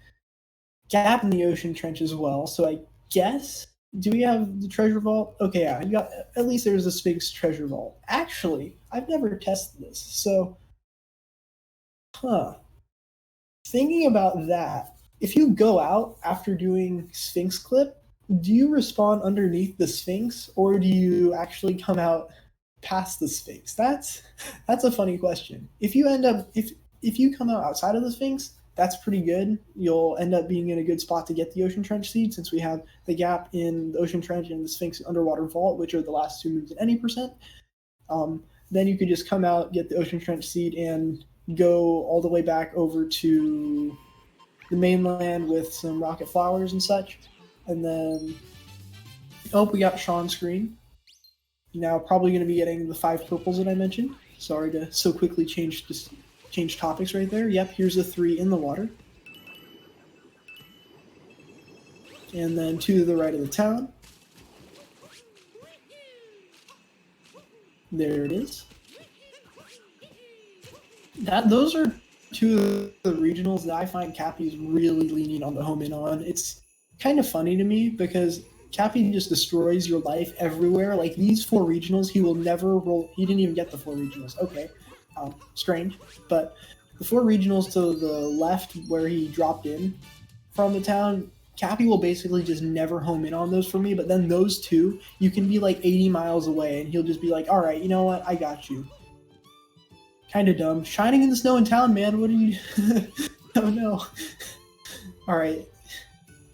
[SPEAKER 1] Gap in the Ocean Trench as well. So I guess, do we have the treasure vault? Okay, yeah, you got, at least there's a Sphinx treasure vault. Actually, I've never tested this. So, thinking about that, if you go out after doing Sphinx clip, do you respawn underneath the Sphinx, or do you actually come out past the Sphinx? That's a funny question. If you end up if you come out outside of the Sphinx, that's pretty good. You'll end up being in a good spot to get the Ocean Trench seed, since we have the gap in the Ocean Trench and the Sphinx underwater vault, which are the last 2 moves at any percent. Then you could just come out, get the Ocean Trench seed, and go all the way back over to the mainland with some rocket flowers and such. And then, oh, we got Sean's screen. Now probably going to be getting the 5 purples that I mentioned. Sorry to so quickly change topics right there. Yep, here's the 3 in the water. And then 2 to the right of the town. There it is. Those are 2 of the regionals that I find Cappy's really leaning on the home in on. It's kind of funny to me because Cappy just destroys your life everywhere. Like these 4 regionals, he will never roll. He didn't even get the 4 regionals. Okay, strange. But the 4 regionals to the left where he dropped in from the town, Cappy will basically just never home in on those for me. But then those 2, you can be like 80 miles away and he'll just be like, all right, you know what? I got you. Kind of dumb. Shining in the Snow in Town, man. What are you... Oh, no. All right.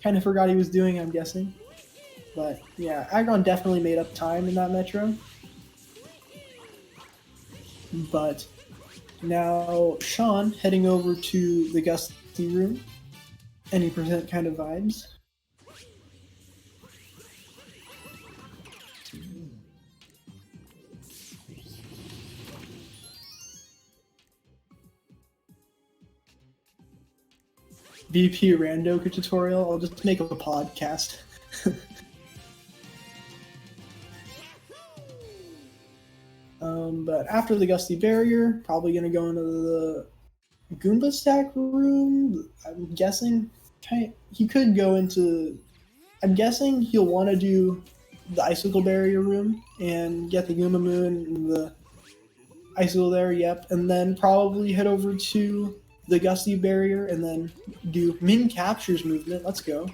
[SPEAKER 1] Kind of forgot he was doing, I'm guessing. But, yeah, Agron definitely made up time in that Metro. But now Sean heading over to the Gusty room. Any percent kind of vibes. VP Rando tutorial. I'll just make a podcast. But after the Gusty Barrier, probably gonna go into the Goomba Stack room. I'm guessing he could go into. I'm guessing he'll want to do the Icicle Barrier room and get the Goomba Moon and the Icicle there. Yep, and then probably head over to the Gusty Barrier and then do Min Captures movement. Let's go.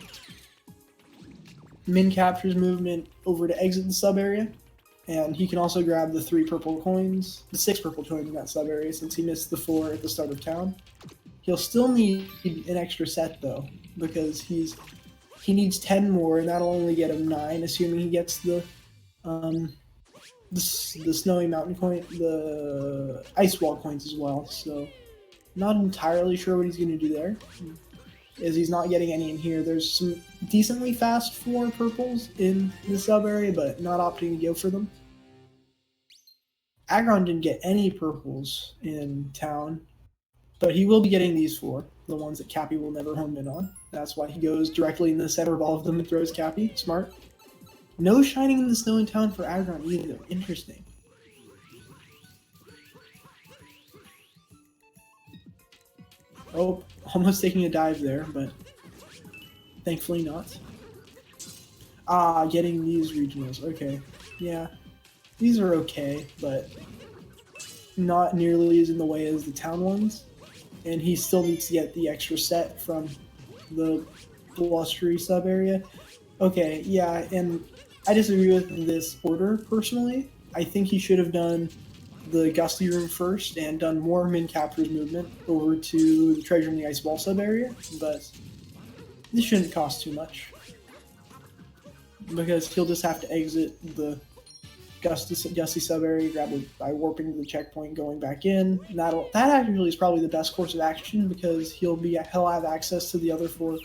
[SPEAKER 1] Min Captures movement over to exit the sub area. And he can also grab the 3 purple coins, the 6 purple coins in that sub area since he missed the 4 at the start of town. He'll still need an extra set though, because he needs 10 more, and that'll only get him 9, assuming he gets the Snowy Mountain coin, the Ice Wall coins as well. So, not entirely sure what he's going to do there, as he's not getting any in here. There's some decently fast 4 purples in the sub area, but not opting to go for them. Aggron didn't get any purples in town, but he will be getting these 4, the ones that Cappy will never home in on. That's why he goes directly in the center of all of them and throws Cappy. Smart. No shining in the snow in town for Aggron either. Interesting. Oh, almost taking a dive there, but thankfully not. Ah, getting these regionals. Okay, yeah. These are okay, but not nearly as in the way as the town ones. And he still needs to get the extra set from the blustery sub area. Okay, yeah, and I disagree with this order personally. I think he should have done the Gusty room first and done more Min Captures movement over to the Treasure in the Ice Wall sub area, but this shouldn't cost too much because he'll just have to exit the Gusty sub area, grab it by warping to the checkpoint, going back in. And that actually is probably the best course of action because he'll have access to the other 4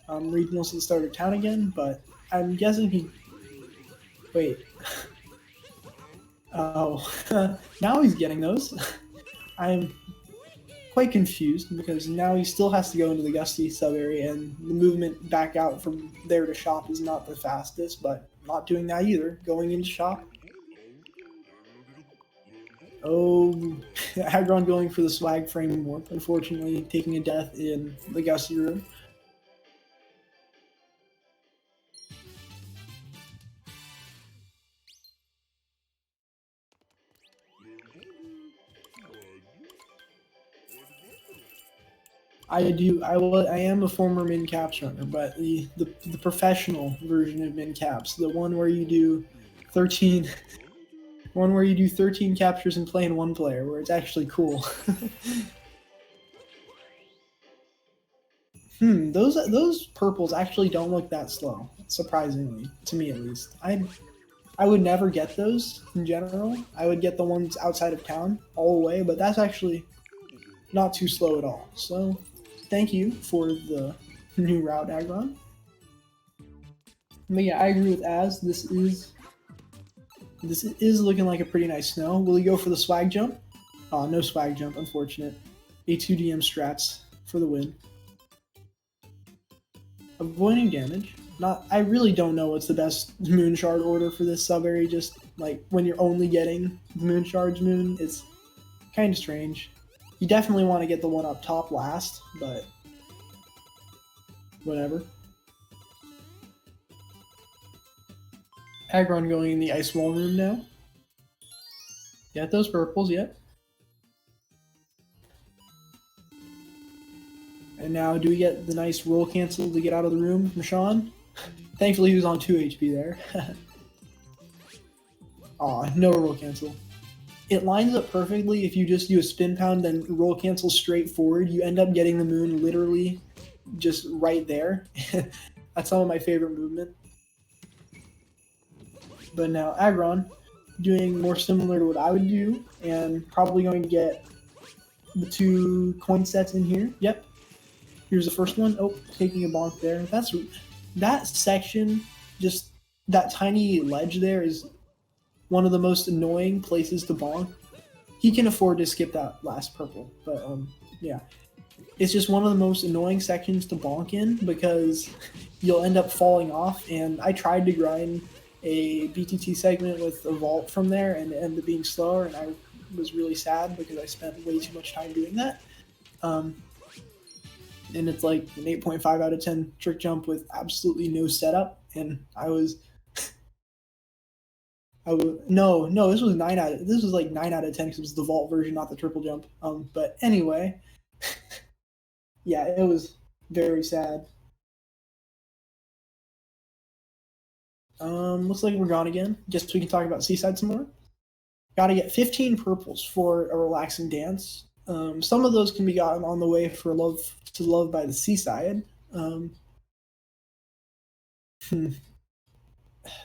[SPEAKER 1] regionals at the start of town again. But I'm guessing he. Wait. Oh, now he's getting those. I'm quite confused because now he still has to go into the Gusty sub area, and the movement back out from there to shop is not the fastest, but not doing that either. Going into shop. Oh, Aggron going for the swag frame warp, unfortunately taking a death in the Gusty room. I am a former min caps runner, but the professional version of min caps, the one where you do 13 captures and play in 1 player, where it's actually cool. Those purples actually don't look that slow, surprisingly, to me at least. I would never get those in general. I would get the ones outside of town all the way, but that's actually not too slow at all. So, thank you for the new route, Aggron. But yeah, I agree with Az. This is looking like a pretty nice snow. Will he go for the swag jump? No swag jump, unfortunate. A2DM strats for the win. Avoiding damage. I really don't know what's the best moon shard order for this sub area. Just like when you're only getting the moon shards moon, it's kind of strange. You definitely want to get the one up top last, but whatever. Aggron going in the ice wall room now. Get those purples, yet. And now, do we get the nice roll cancel to get out of the room from Sean? Thankfully, he was on 2 HP there. Aw, no roll cancel. It lines up perfectly if you just do a spin pound, then roll cancel straight forward. You end up getting the moon literally just right there. That's some of my favorite movement. But now, Aggron doing more similar to what I would do, and probably going to get the 2 coin sets in here. Yep. Here's the first one. Oh, taking a bonk there. That section, just that tiny ledge there is one of the most annoying places to bonk. He can afford to skip that last purple, but yeah. it's just one of the most annoying sections to bonk in because you'll end up falling off. And I tried to grind a BTT segment with a vault from there, and it ended up being slower, and I was really sad because I spent way too much time doing that. And it's like an 8.5 out of 10 trick jump with absolutely no setup, and I was no, this was this was like 9 out of 10 because it was the vault version, not the triple jump. But anyway, yeah, it was very sad. Looks like we're gone again. Guess we can talk about Seaside some more. Got to get 15 purples for a relaxing dance. Some of those can be gotten on the way for Love by the Seaside.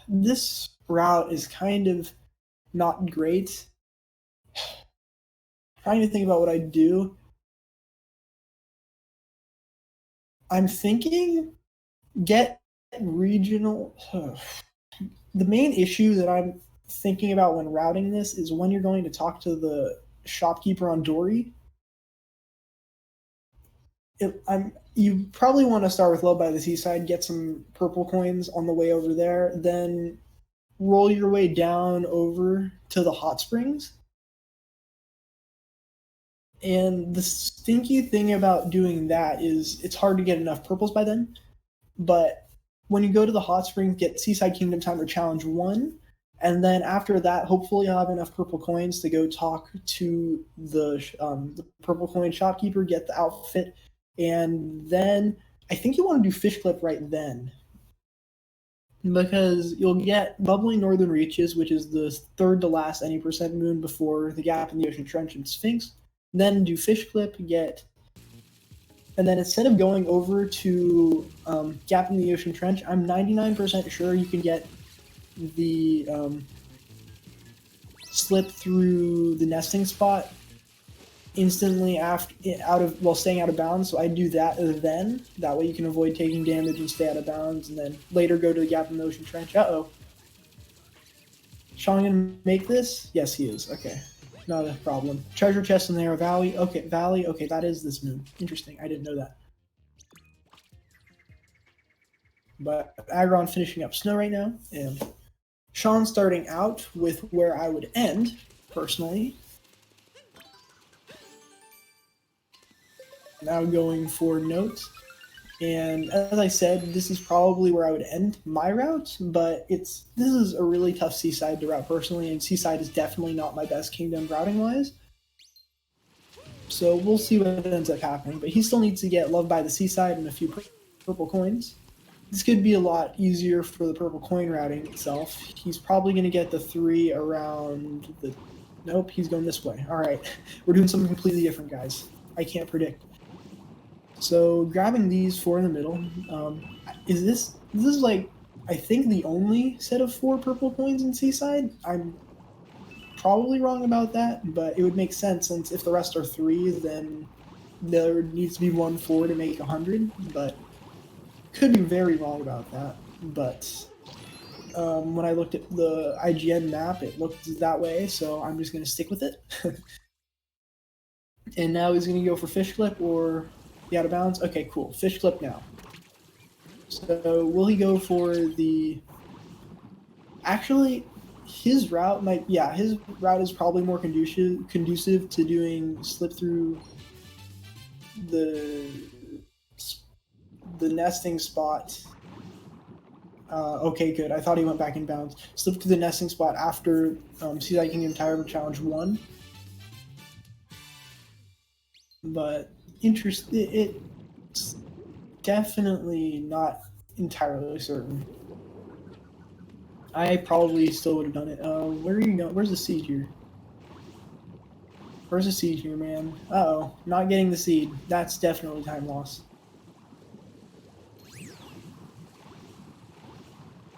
[SPEAKER 1] This route is kind of not great. Trying to think about what I do. I'm thinking get regional. The main issue that I'm thinking about when routing this is when you're going to talk to the shopkeeper on Dory. You probably want to start with Love by the Seaside, get some purple coins on the way over there, then roll your way down over to the hot springs. And the stinky thing about doing that is it's hard to get enough purples by then. But when you go to the hot springs, get Seaside Kingdom Timer Challenge 1, and then after that, hopefully you'll have enough purple coins to go talk to the purple coin shopkeeper, get the outfit, and then I think you want to do Fish Clip right then. Because you'll get Bubbling Northern Reaches, which is the third to last any percent moon before the Gap in the Ocean Trench and Sphinx. Then do Fish Clip, and then instead of going over to Gap in the Ocean Trench, I'm 99% sure you can get the slip through the nesting spot instantly while staying out of bounds. So I do that then. That way you can avoid taking damage and stay out of bounds, and then later go to the Gap in the Ocean Trench. Uh-oh. Sean gonna make this? Yes, he is. Okay. Not a problem. Treasure chest in there, Valley. Okay, Valley. Okay, that is this moon. Interesting. I didn't know that. But Aggron finishing up snow right now, and Sean starting out with where I would end, personally. Now going for notes. And as I said, this is probably where I would end my route, but this is a really tough Seaside to route personally, and Seaside is definitely not my best kingdom routing-wise. So we'll see what ends up happening, but he still needs to get Love by the Seaside and a few purple coins. This could be a lot easier for the purple coin routing itself. He's probably going to get the 3 around the... Nope, he's going this way. All right, we're doing something completely different, guys. I can't predict. So grabbing these 4 in the middle, this is like, I think the only set of 4 purple coins in Seaside. I'm probably wrong about that, but it would make sense since if the rest are 3, then there needs to be 1 4 to make 100, but could be very wrong about that. But when I looked at the IGN map, it looked that way, so I'm just going to stick with it. And now he's going to go for Fish Clip or... out of bounds? Okay, cool. Fish Clip now. So will he go for the... Actually, his route might... Yeah, his route is probably more conducive to doing slip through the nesting spot. Okay, good. I thought he went back in bounds. Slip to the nesting spot after Seaside Kingdom Timer Challenge 1. But... it's definitely not entirely certain. I probably still would have done it. Where are you going? Where's the seed here? Where's the seed here, man? Uh-oh, not getting the seed. That's definitely time loss.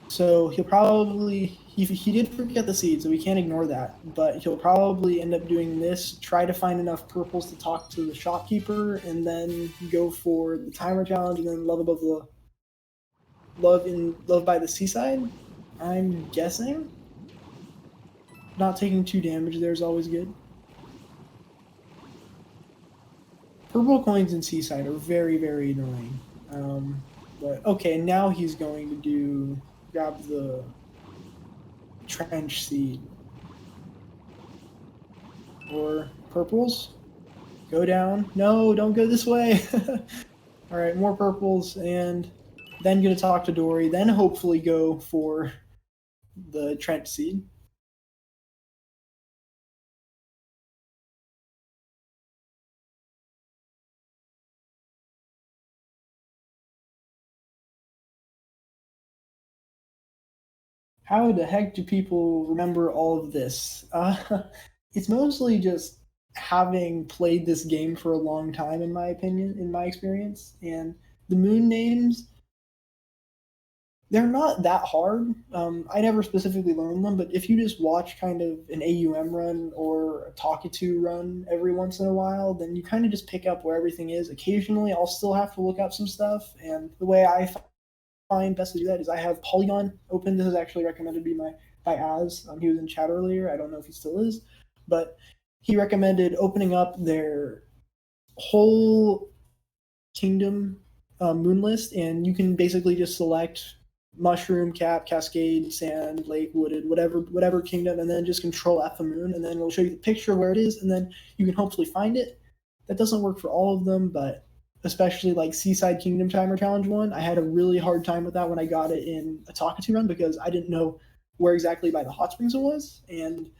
[SPEAKER 1] So he'll probably... He did forget the seed, so we can't ignore that. But he'll probably end up doing this, try to find enough purples to talk to the shopkeeper, and then go for the timer challenge, and then Love by the Seaside, I'm guessing. Not taking 2 damage there is always good. Purple coins in Seaside are very, very annoying. But okay, now he's going to grab the trench seed. Or purples. Go down. No, don't go this way. Alright, more purples, and then gonna talk to Dory, then hopefully go for the trench seed. How the heck do people remember all of this? It's mostly just having played this game for a long time, in my opinion, in my experience. And the moon names, they're not that hard. I never specifically learned them, but if you just watch kind of an AUM run or a Talkatoo run every once in a while, then you kind of just pick up where everything is. Occasionally, I'll still have to look up some stuff, and the way I find best to do that is I have Polygon open. This is actually recommended to me by Az. He was in chat earlier. I don't know if he still is, but he recommended opening up their whole kingdom moon list, and you can basically just select mushroom, cap, cascade, sand, lake, wooded, whatever kingdom, and then just control F the moon, and then it'll show you the picture of where it is, and then you can hopefully find it. That doesn't work for all of them, but especially like Seaside Kingdom Timer Challenge 1, I had a really hard time with that when I got it in a Talkatoo run because I didn't know where exactly by the hot springs it was, and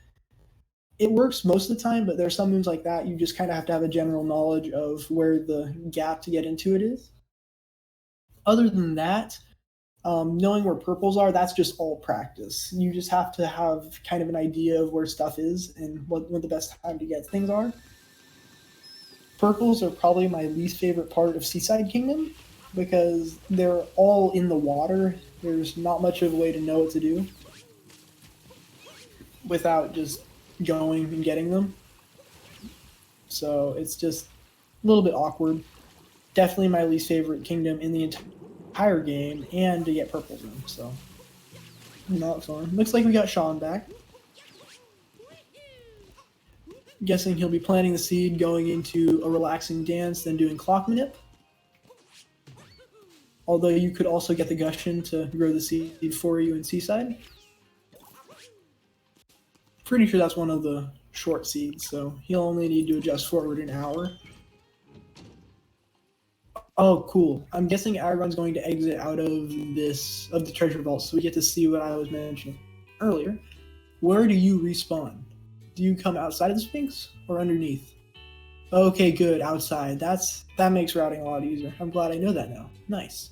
[SPEAKER 1] it works most of the time, but there are some moons like that you just kind of have to have a general knowledge of where the gap to get into it is. Other than that, knowing where purples are, that's just all practice. You just have to have kind of an idea of where stuff is and what the best time to get things are. Purples are probably my least favorite part of Seaside Kingdom because they're all in the water. There's not much of a way to know what to do without just going and getting them. So it's just a little bit awkward. Definitely my least favorite kingdom in the entire game, and to get purples in. So not fun. Looks like we got Sean back. Guessing he'll be planting the seed, going into a relaxing dance, then doing clock manip. Although you could also get the Gushin to grow the seed for you in Seaside. Pretty sure that's one of the short seeds, so he'll only need to adjust forward an hour. Oh, cool. I'm guessing Agron's going to exit out of the treasure vault, so we get to see what I was mentioning earlier. Where do you respawn? Do you come outside of the Sphinx or underneath? Okay, good, outside. That makes routing a lot easier. I'm glad I know that now. Nice.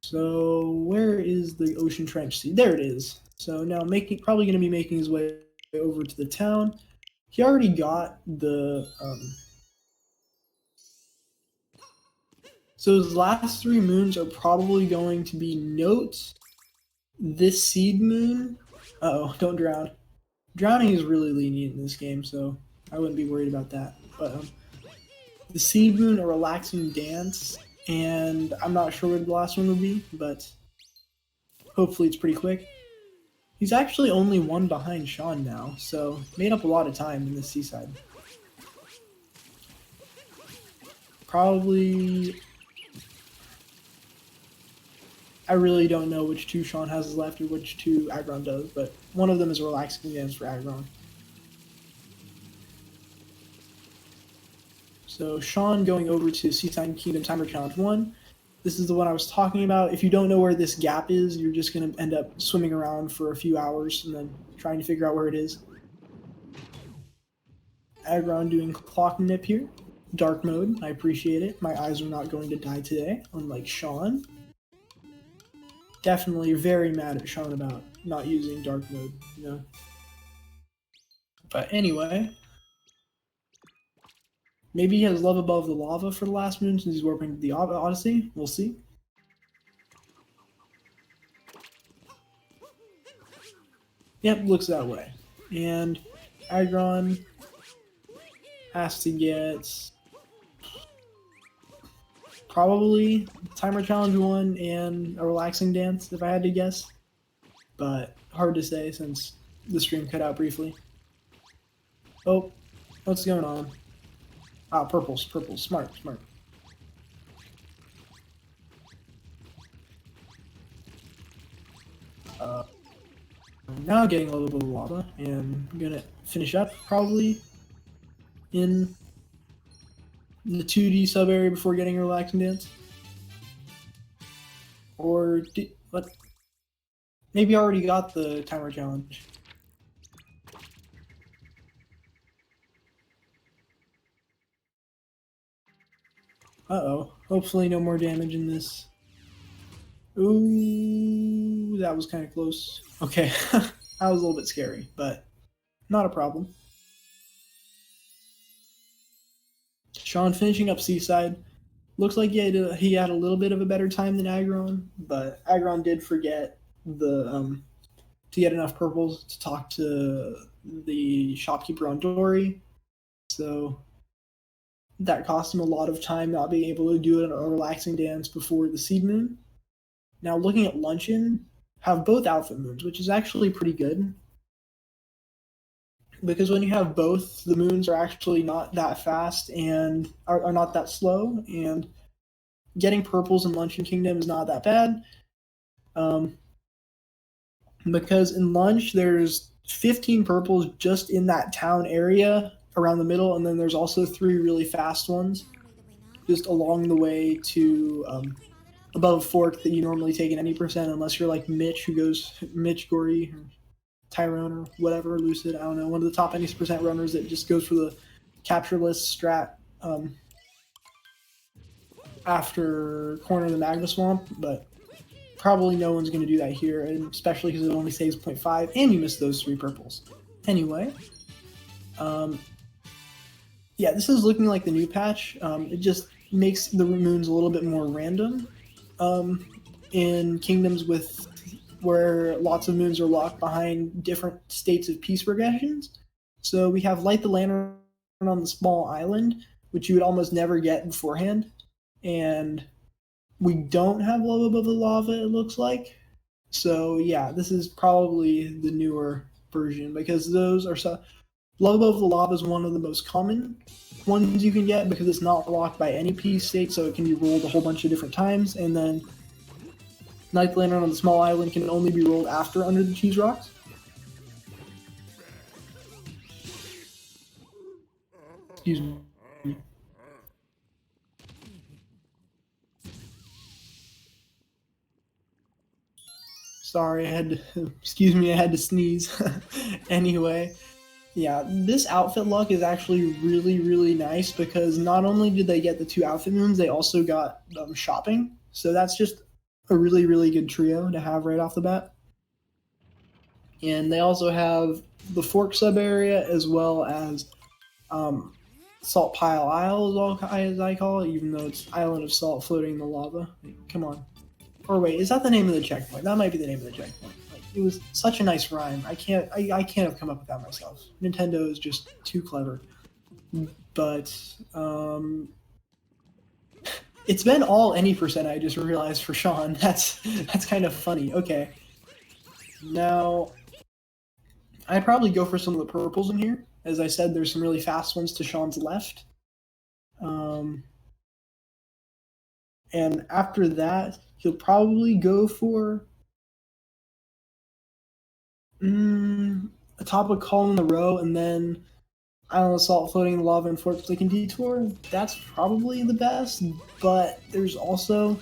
[SPEAKER 1] So where is the ocean trench seed? There it is. So now probably going to be making his way over to the town. He already got the so his last 3 moons are probably going to be Note, this seed moon. Uh-oh, don't drown. Drowning is really lenient in this game, so I wouldn't be worried about that. But the seed moon, a relaxing dance, and I'm not sure what the last one will be, but hopefully it's pretty quick. He's actually only 1 behind Sean now, so made up a lot of time in the Seaside. Probably... I really don't know which 2 Sean has left or which 2 Aggron does, but one of them is a relaxing dance for Aggron. So Sean going over to Seaside Kingdom Timer Challenge 1. This is the one I was talking about. If you don't know where this gap is, you're just going to end up swimming around for a few hours and then trying to figure out where it is. Aggron doing clock nip here. Dark mode, I appreciate it. My eyes are not going to die today, unlike Sean. Definitely very mad at Sean about not using dark mode, you know. But anyway, maybe he has love above the lava for the last moon since he's warping to the Odyssey. We'll see. Yep, looks that way. And Aggron has to get probably Timer Challenge 1 and a relaxing dance, if I had to guess. But hard to say since the stream cut out briefly. Oh, what's going on? Ah, purples, purples. Smart, smart. Now getting a little bit of lava, and I'm gonna finish up probably in the 2D sub area before getting a relaxing dance. Or what? Maybe I already got the timer challenge. Uh-oh. Hopefully no more damage in this. Ooh, that was kind of close. Okay, that was a little bit scary, but not a problem. Sean finishing up Seaside. Looks like he had a little bit of a better time than Aggron, but Aggron did forget to get enough purples to talk to the shopkeeper on Dory. So that cost him a lot of time not being able to do a relaxing dance before the seed moon. Now looking at Luncheon, have both outfit moons, which is actually pretty good. Because when you have both, the moons are actually not that fast and are not that slow, and getting purples in Luncheon Kingdom is not that bad. Because in Lunch, there's 15 purples just in that town area around the middle, and then there's also 3 really fast ones just along the way to above Fork that you normally take in any percent, unless you're like Mitch, who goes Mitch, Gory, or Tyrone, or whatever, Lucid, I don't know, one of the top any percent runners that just goes for the capture list strat after Corner of the Magma Swamp, but probably no one's going to do that here, and especially because it only saves 0.5, and you miss those 3 purples. Anyway, yeah, this is looking like the new patch. It just makes the moons a little bit more random in kingdoms with where lots of moons are locked behind different states of peace progressions. So we have Light the Lantern on the small island, which you would almost never get beforehand, and we don't have Love Above the Lava, it looks like. So yeah, this is probably the newer version, because those are so. Love Above the Lava is one of the most common ones you can get because it's not locked by any peace state, so it can be rolled a whole bunch of different times. And then Night Lantern on the small island can only be rolled after Under the Cheese Rocks. Excuse me. Sorry, I had to sneeze. Anyway, yeah, this outfit luck is actually really, really nice because not only did they get the 2 outfit moons, they also got shopping. So that's just a really, really good trio to have right off the bat. And they also have the Fork sub area as well as Salt Pile Isle, as I call it, even though it's Island of Salt floating in the lava. Come on. Or wait, is that the name of the checkpoint? That might be the name of the checkpoint. Like, it was such a nice rhyme. I can't have come up with that myself. Nintendo is just too clever. But it's been all any percent, I just realized, for Sean. That's kind of funny. Okay. Now I'd probably go for some of the purples in here. As I said, there's some really fast ones to Sean's left. And after that, he'll probably go for a top of Call in the Row, and then Island of Salt floating in the lava and Fork Flicking Detour. That's probably the best, but there's also...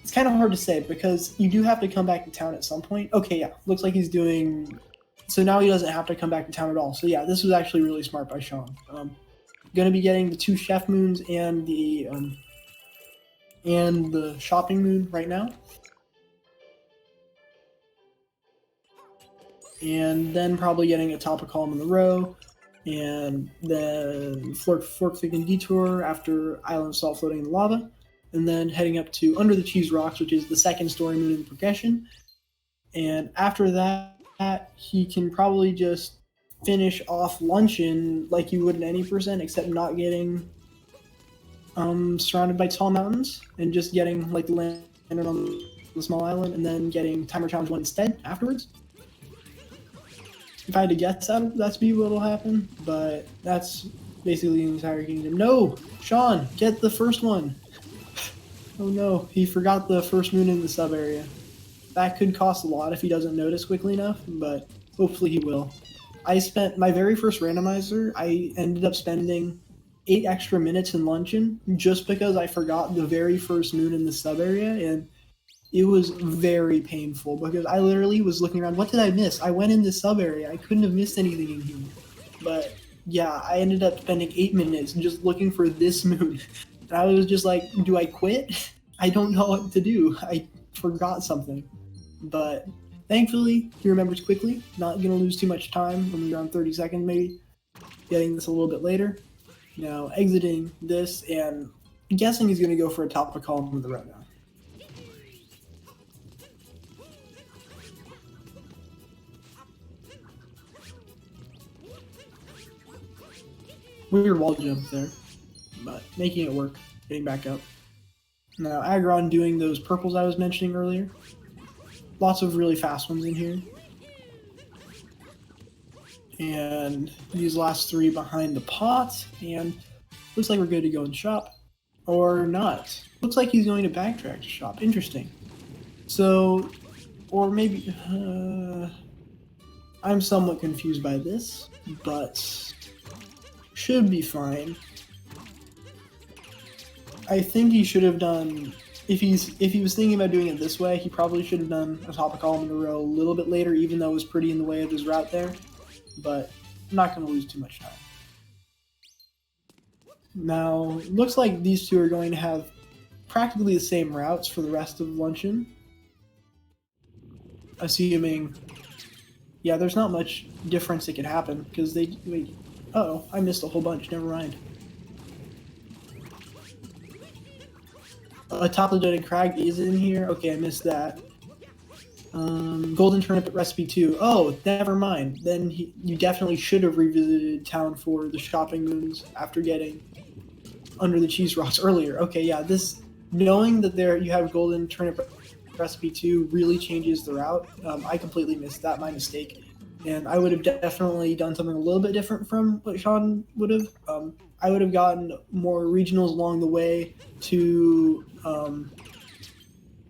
[SPEAKER 1] It's kind of hard to say because you do have to come back to town at some point. Okay, yeah, looks like he's doing... So now he doesn't have to come back to town at all. So yeah, this was actually really smart by Sean. Going to be getting the 2 Chef Moons and the Shopping Moon right now. And then probably getting a top of Column in the Row, and then Fork Flicking Detour after Island of Salt floating in the lava, and then heading up to Under the Cheese Rocks, which is the second story moon in the progression. And after that, he can probably just finish off Luncheon like you would in any percent, except not getting surrounded by tall mountains, and just getting like the lantern on the small island, and then getting Timer Challenge 1 instead afterwards. If I had to guess, that's be what'll happen, but that's basically the entire kingdom. No! Sean, get the first one! Oh no, he forgot the first moon in the sub area. That could cost a lot if he doesn't notice quickly enough, but hopefully he will. I spent my very first randomizer, I ended up spending 8 extra minutes in luncheon just because I forgot the very first moon in the sub area, and it was very painful because I literally was looking around, what did I miss? I went in the sub area, I couldn't have missed anything in here. But yeah, I ended up spending 8 minutes just looking for this moon. And I was just like, do I quit? I don't know what to do. I forgot something. But thankfully, he remembers quickly. Not going to lose too much time, only around 30 seconds maybe. Getting this a little bit later. Now exiting this, and I'm guessing he's going to go for a top of a column of the row now. Weird wall jump there, but making it work, getting back up. Now Aggron doing those purples I was mentioning earlier. Lots of really fast ones in here. And these last 3 behind the pot, and looks like we're good to go and shop. Or not. Looks like he's going to backtrack to shop. Interesting. So, or maybe, I'm somewhat confused by this, but should be fine. I think he should have done, if he was thinking about doing it this way, he probably should have done a top of column in a row a little bit later, even though it was pretty in the way of his route there. But I'm not going to lose too much time. Now, looks like these two are going to have practically the same routes for the rest of luncheon. Assuming, yeah, there's not much difference that could happen, because they, wait, uh-oh, I missed a whole bunch, never mind. A top loaded crag is in here. Okay, I missed that. Golden turnip recipe 2. Oh, never mind. Then you definitely should have revisited town for the shopping moons after getting under the cheese rocks earlier. Okay, yeah, this, knowing that there you have golden turnip recipe 2 really changes the route. I completely missed that, my mistake. And I would have definitely done something a little bit different from what Sean would have. I would have gotten more regionals along the way to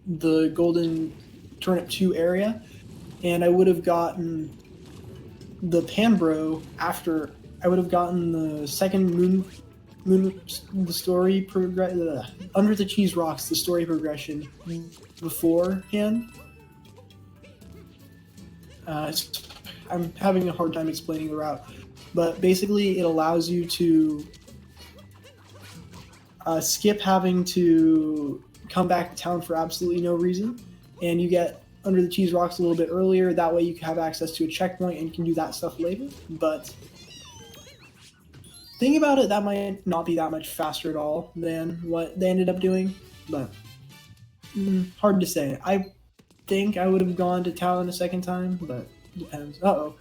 [SPEAKER 1] the golden turnip 2 area, and I would have gotten the Panbro after. I would have gotten the second moon the story progress under the cheese rocks, the story progression beforehand. I'm having a hard time explaining the route, but basically it allows you to skip having to come back to town for absolutely no reason, and you get under the cheese rocks a little bit earlier. That way you can have access to a checkpoint and you can do that stuff later. But thinking about it, that might not be that much faster at all than what they ended up doing, but hard to say. I think I would have gone to town a second time, but depends. Uh-oh.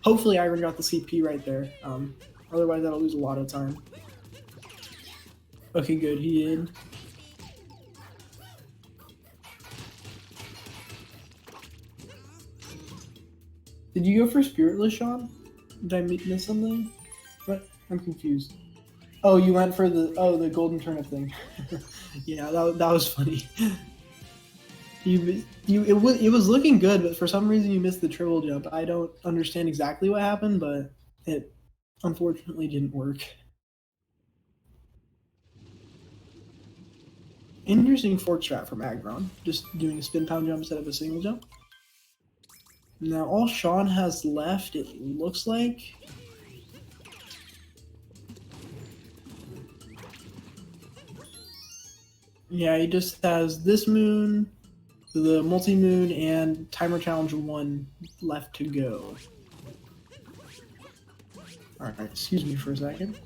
[SPEAKER 1] Hopefully Iron got the CP right there. Otherwise that'll lose a lot of time. Okay, good, he did. Did you go for Spiritless, Sean? Did I miss something? What? I'm confused. Oh, you went for the golden turnip thing. Yeah, that was funny. It was looking good, but for some reason you missed the triple jump. I don't understand exactly what happened, but it unfortunately didn't work. Interesting fork strat from Aggron, just doing a spin pound jump instead of a single jump. Now all Sean has left, it looks like, yeah, he just has this moon, the multi-moon, and timer challenge 1 left to go. Alright, excuse me for a second.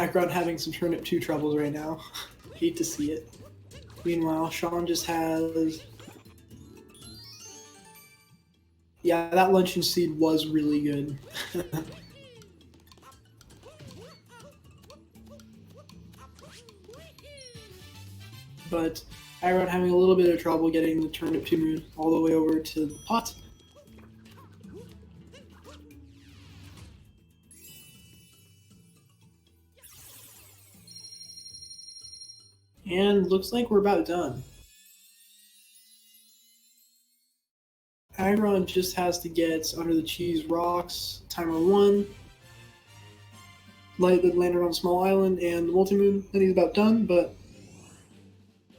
[SPEAKER 1] Aggron having some turnip 2 troubles right now. Hate to see it. Meanwhile, Sean just has... Yeah, that luncheon seed was really good. But Aggron having a little bit of trouble getting the turnip 2 moon all the way over to the pot. And looks like we're about done. Aggron just has to get under the cheese rocks, timer 1, light that landed on a small island, and the multi-moon, then he's about done, but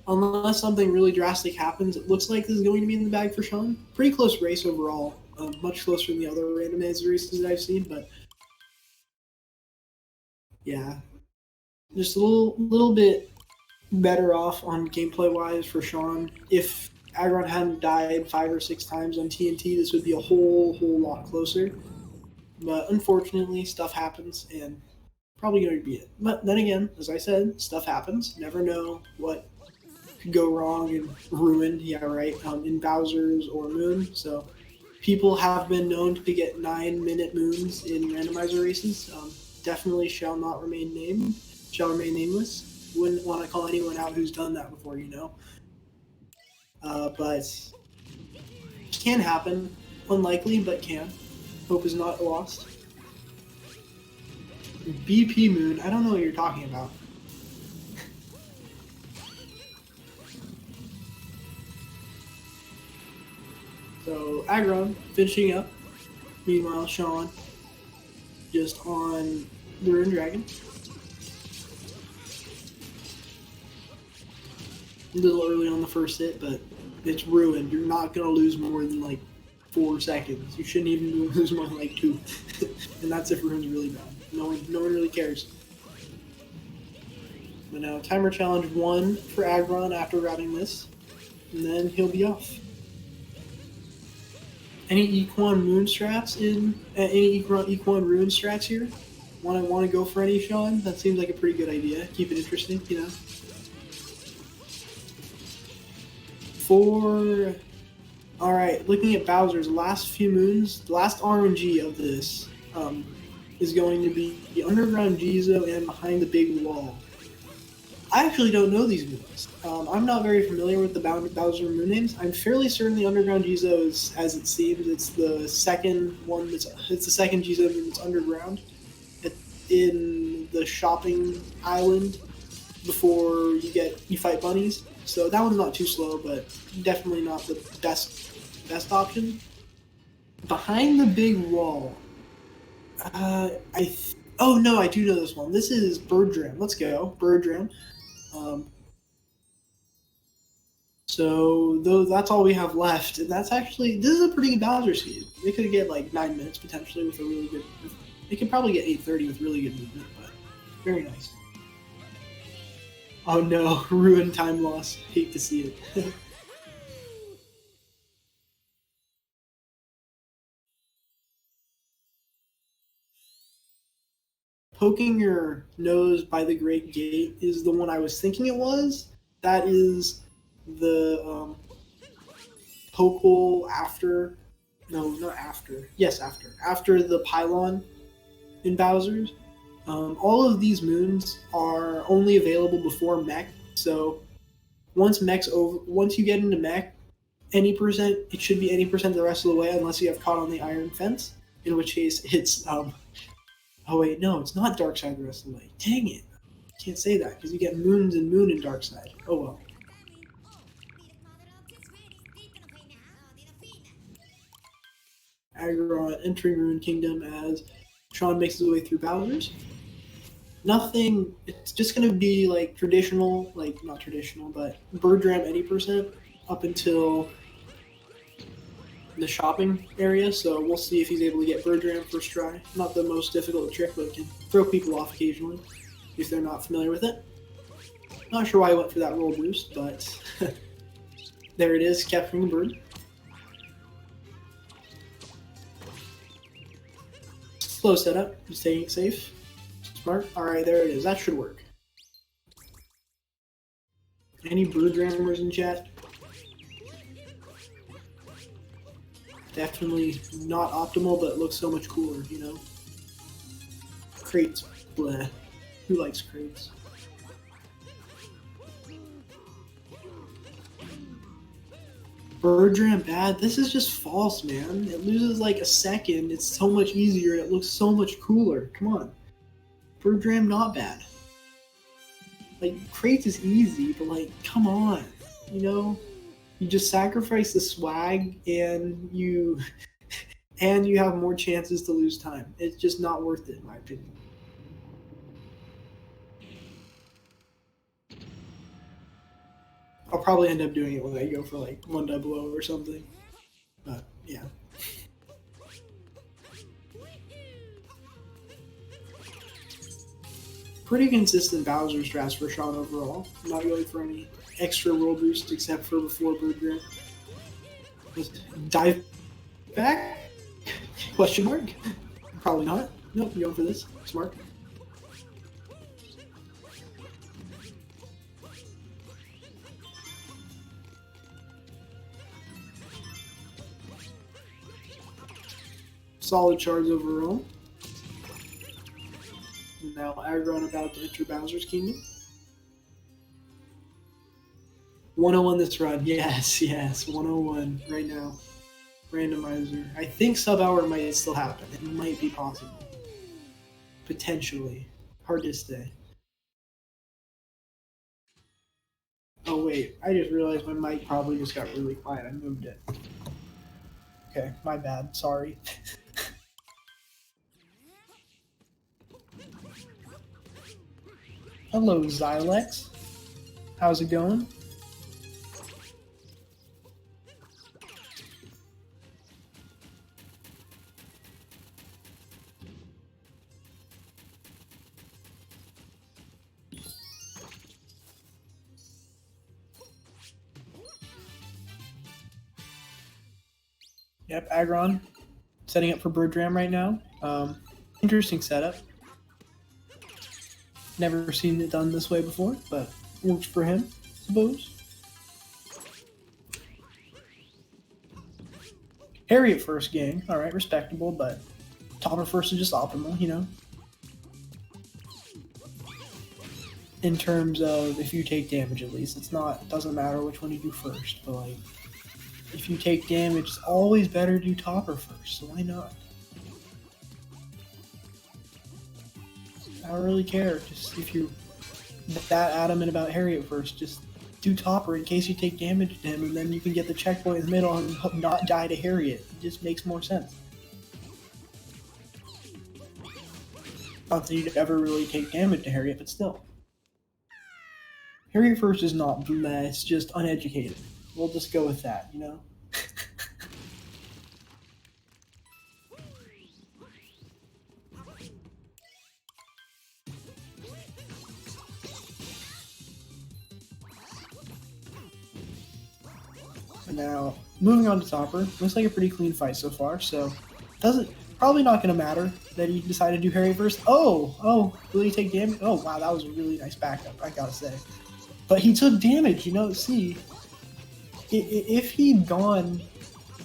[SPEAKER 1] unless something really drastic happens, it looks like this is going to be in the bag for Sean. Pretty close race overall, much closer than the other randomizer races that I've seen, but yeah, just a little bit better off on gameplay-wise for Sean. If Aggron hadn't died 5 or 6 times on TNT, this would be a whole lot closer. But unfortunately, stuff happens, and probably going to be it. But then again, as I said, stuff happens. Never know what could go wrong and ruined, yeah, right, in Bowser's or Moon. So people have been known to get 9-minute moons in randomizer races. Definitely shall remain nameless. Wouldn't want to call anyone out who's done that before, you know. But can happen. Unlikely, but can. Hope is not lost. BP Moon, I don't know what you're talking about. So Aggron finishing up. Meanwhile, Sean just on the Ruined Dragon. A little early on the first hit, but it's ruined. You're not going to lose more than like 4 seconds. You shouldn't even lose more than like 2. And that's if Ruin's really bad. No one really cares. But now timer challenge 1 for Aggron after routing this. And then he'll be off. Any Equan Moon strats in any Equan Ruin strats here? Want to go for any, Sean? That seems like a pretty good idea. Keep it interesting, you know. Alright, looking at Bowser's last few moons, the last RNG of this is going to be the Underground Jizo and Behind the Big Wall. I actually don't know these moons. I'm not very familiar with the Bowser moon names. I'm fairly certain the Underground Jizo is, as it seems, it's the second Jizo moon that's underground in the shopping island before you fight bunnies. So that one's not too slow, but definitely not the best option. Behind the Big Wall. Oh no, I do know this one. This is Bird Dram. Let's go, Bird Dram. So that's all we have left, and this is a pretty good Bowser seed. They could get like 9 minutes potentially with a really good. They could probably get 8:30 with really good movement, but very nice. Oh no, ruined time loss. Hate to see it. Poking your nose by the Great Gate is the one I was thinking it was. That is the poke hole after. No, not after. Yes, after. After the pylon in Bowser's. All of these moons are only available before mech, so once you get into mech, it should be any percent the rest of the way unless you have caught on the iron fence, in which case it's oh wait, no, it's not Dark Side the rest of the way. Dang it. Can't say that because you get moons and moon and Dark Side. Oh well. Aggron entering Ruin Kingdom as Sean makes his way through Bowser's. Nothing, it's just going to be like traditional, like not traditional, but Bird Dram any percent up until the shopping area. So we'll see if he's able to get Bird Dram first try. Not the most difficult trick, but it can throw people off occasionally if they're not familiar with it. Not sure why I went for that roll boost, but there it is, capturing the bird. Slow setup, just taking it safe. Smart. Alright, there it is. That should work. Any bird rammers in chat? Definitely not optimal, but it looks so much cooler, you know? Crates. Bleh. Who likes crates? Bird ram bad? This is just false, man. It loses like a second. It's so much easier. It looks so much cooler. Come on. Bird ram not bad. Like, crates is easy, but like, come on. You know? You just sacrifice the swag and you have more chances to lose time. It's just not worth it, in my opinion. I'll probably end up doing it when I go for like 100 or something. But yeah. Pretty consistent Bowser strats for Sean overall. I'm not going for any extra roll boost except for before bird ram. Just dive back? Question mark? Probably not. Nope, you're going for this. Smart. Solid charge overall. Now Aggron about to enter Bowser's Kingdom. 101 this run. Yes, 101 right now. Randomizer. I think sub-hour might still happen. It might be possible. Potentially. Hard to say. Oh wait, I just realized my mic probably just got really quiet. I moved it. Okay, my bad. Sorry. Hello, Xylex. How's it going? Yep, Aggron. Setting up for Bird Ram right now. Interesting setup. Never seen it done this way before, but works for him, I suppose. Harry at first gang, alright, respectable, but topper first is just optimal, you know? In terms of if you take damage at least. It doesn't matter which one you do first, but like, if you take damage, it's always better to do topper first, so why not? I don't really care. Just if you're that adamant about Harry at first, just do topper in case you take damage to him, and then you can get the checkpoint in the middle and not die to Harriet. It just makes more sense. Not that you'd ever really take damage to Harriet, but still. Harriet first is not bleh, it's just uneducated. We'll just go with that, you know? Now, moving on to Topper, looks like a pretty clean fight so far, so probably not going to matter that he decided to do Harry first. Oh, will he take damage? Oh, wow, that was a really nice backup, I gotta say. But he took damage, you know, see, if he'd gone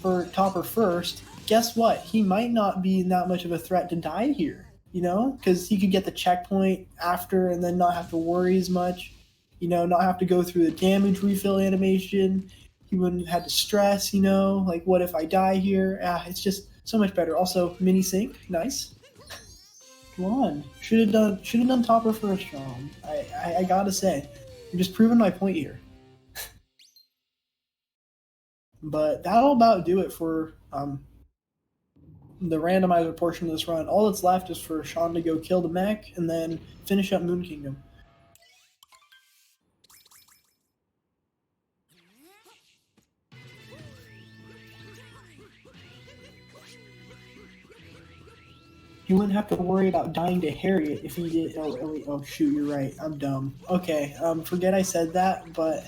[SPEAKER 1] for Topper first, guess what? He might not be that much of a threat to die here, you know, because he could get the checkpoint after and then not have to worry as much, you know, not have to go through the damage refill animation. He wouldn't have had to stress, you know, like, what if I die here? It's just so much better. Also, mini sync, nice. Come on, should have done Topper first, Sean. I gotta say, I'm just proving my point here. But that'll about do it for the randomizer portion of this run. All that's left is for Sean to go kill the mech and then finish up Moon Kingdom. He wouldn't have to worry about dying to Harriet if he did. Oh shoot, you're right. I'm dumb. Okay, forget I said that, but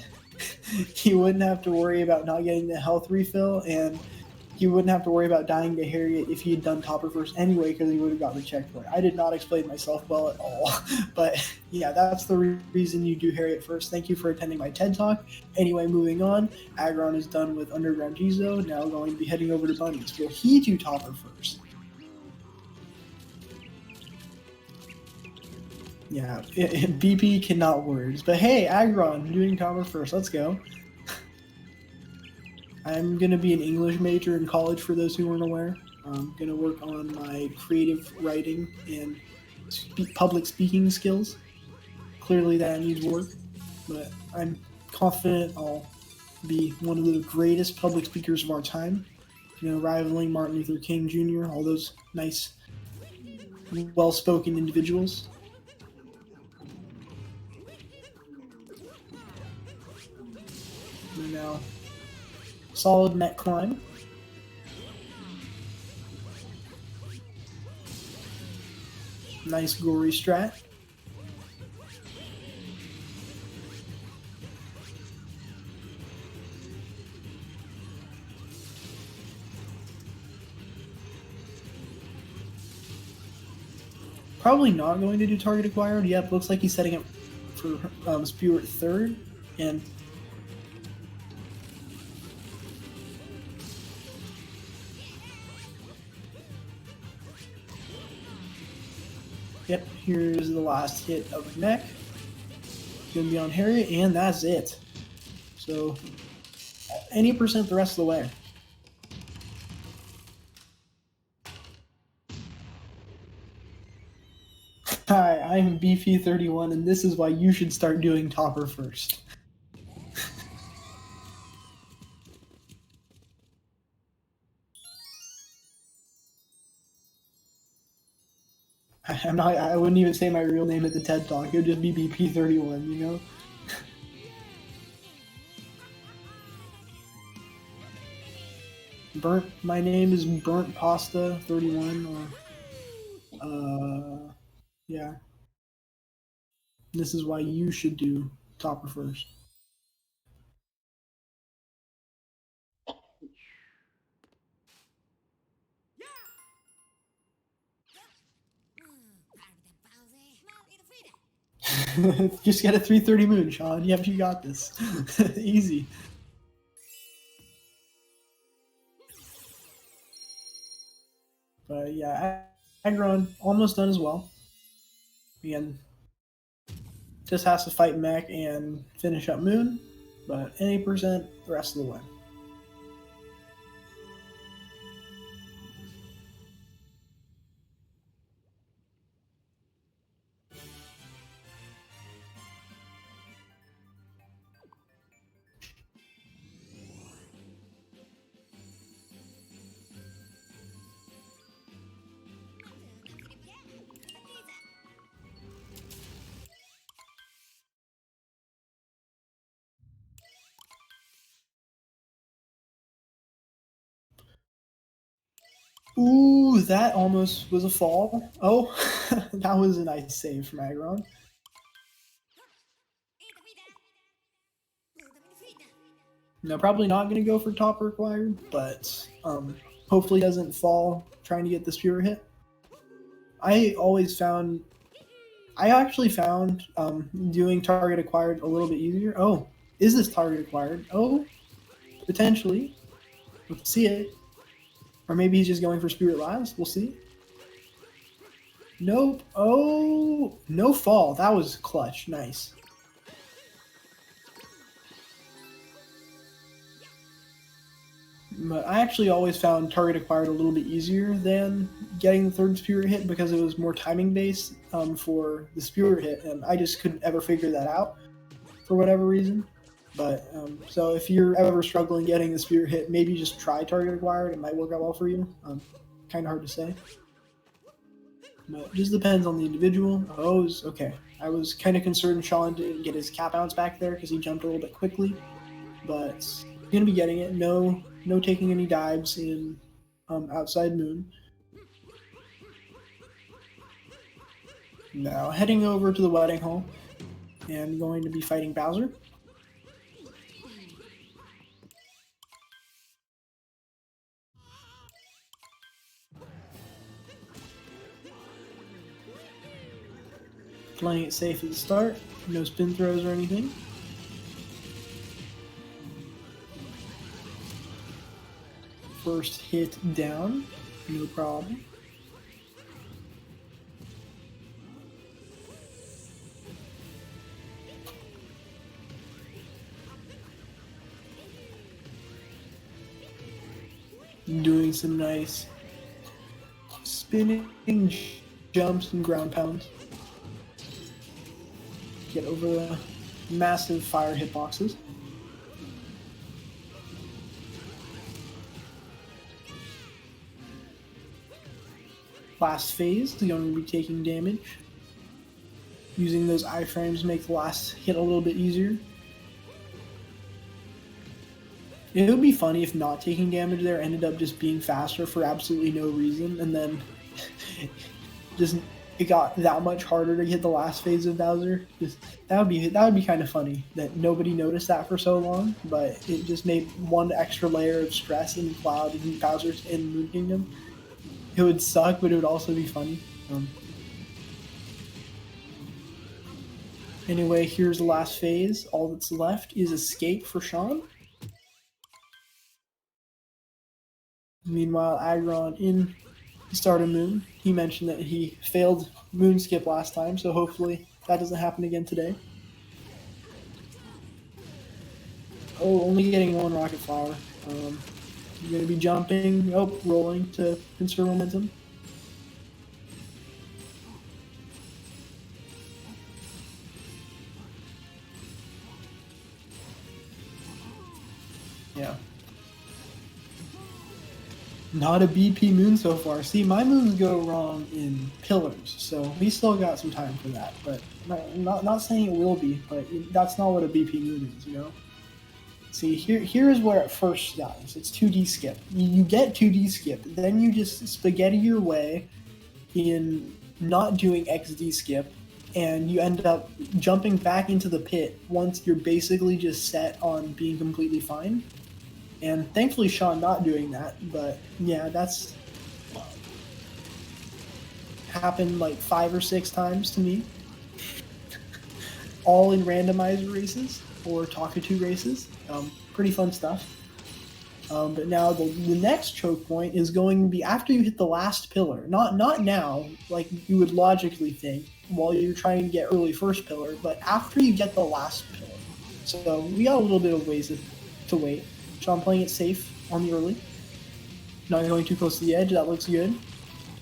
[SPEAKER 1] he wouldn't have to worry about not getting the health refill, and he wouldn't have to worry about dying to Harriet if he had done Topper first anyway, because he would have got the checkpoint. I did not explain myself well at all, but yeah, that's the reason you do Harriet first. Thank you for attending my TED Talk. Anyway, moving on, Aggron is done with AwesomeAggron0, now going to be heading over to Bunnies. Will he do Topper first? Yeah, BP cannot words, but hey, Aggron doing Topper first, let's go. I'm going to be an English major in college, for those who weren't aware. I'm going to work on my creative writing and public speaking skills. Clearly that needs work, but I'm confident I'll be one of the greatest public speakers of our time, rivaling Martin Luther King Jr., all those nice, well-spoken individuals. And now, solid net climb. Nice gory strat. Probably not going to do target acquired. Yep, looks like he's setting up for Spewer third, and yep, here's the last hit of the neck. Gonna be on Harriet, and that's it. So, any percent the rest of the way. Hi, I'm BP31, and this is why you should start doing Topper first. I wouldn't even say my real name at the TED Talk. It would just be BP31, you know? My name is Burnt Pasta 31, or, yeah. This is why you should do Topper first. Just get a 330 moon, Sean. Yep, you got this. Easy. But yeah, Aggron almost done as well. Again, just has to fight Mech and finish up Moon, but any percent the rest of the way. Ooh, that almost was a fall. Oh, that was a nice save from Aggron. No, probably not going to go for top required, but hopefully doesn't fall trying to get the spear hit. I actually found doing target acquired a little bit easier. Oh, is this target acquired? Oh, potentially. Let's see it. Or maybe he's just going for Spirit last. We'll see. Nope. Oh, no fall. That was clutch. Nice. But I actually always found target acquired a little bit easier than getting the third Spirit hit because it was more timing based for the Spirit hit, and I just couldn't ever figure that out for whatever reason. But so if you're ever struggling getting the Spirit hit, maybe just try target acquired. It might work out well for you. Kind of hard to say. But it just depends on the individual. Oh, okay. I was kind of concerned Sean didn't get his cap bounce back there because he jumped a little bit quickly. But he's going to be getting it. No taking any dives in outside Moon. Now heading over to the wedding hall and going to be fighting Bowser. Playing it safe at the start. No spin throws or anything. First hit down. No problem. Doing some nice spinning jumps and ground pounds. Get over the massive fire hitboxes. Last phase, is going to be taking damage. Using those iframes to make the last hit a little bit easier. It would be funny if not taking damage there ended up just being faster for absolutely no reason, and then just it got that much harder to hit the last phase of Bowser. That would be kind of funny that nobody noticed that for so long, but it just made one extra layer of stress in Cloud and Bowser's in Moon Kingdom. It would suck, but it would also be funny. Anyway, here's the last phase. All that's left is escape for Sean. Meanwhile, Aggron in Start of Moon, he mentioned that he failed Moon Skip last time, so hopefully that doesn't happen again today. Oh, only getting one Rocket Flower. You're going to be jumping, rolling to conserve momentum. Yeah. Not a BP moon so far. See, my moons go wrong in pillars, so we still got some time for that. But not saying it will be, but that's not what a BP moon is, you know? See, here is where it first dies. It's 2D skip. You get 2D skip, then you just spaghetti your way in not doing XD skip, and you end up jumping back into the pit once you're basically just set on being completely fine. And thankfully Sean not doing that, but yeah, that's happened like 5 or 6 times to me. All in randomizer races or Talkatoo races. Pretty fun stuff. But now the next choke point is going to be after you hit the last pillar. Not now, like you would logically think, while you're trying to get early first pillar, but after you get the last pillar. So we got a little bit of ways to wait. Sean playing it safe on the early. Not going too close to the edge, that looks good.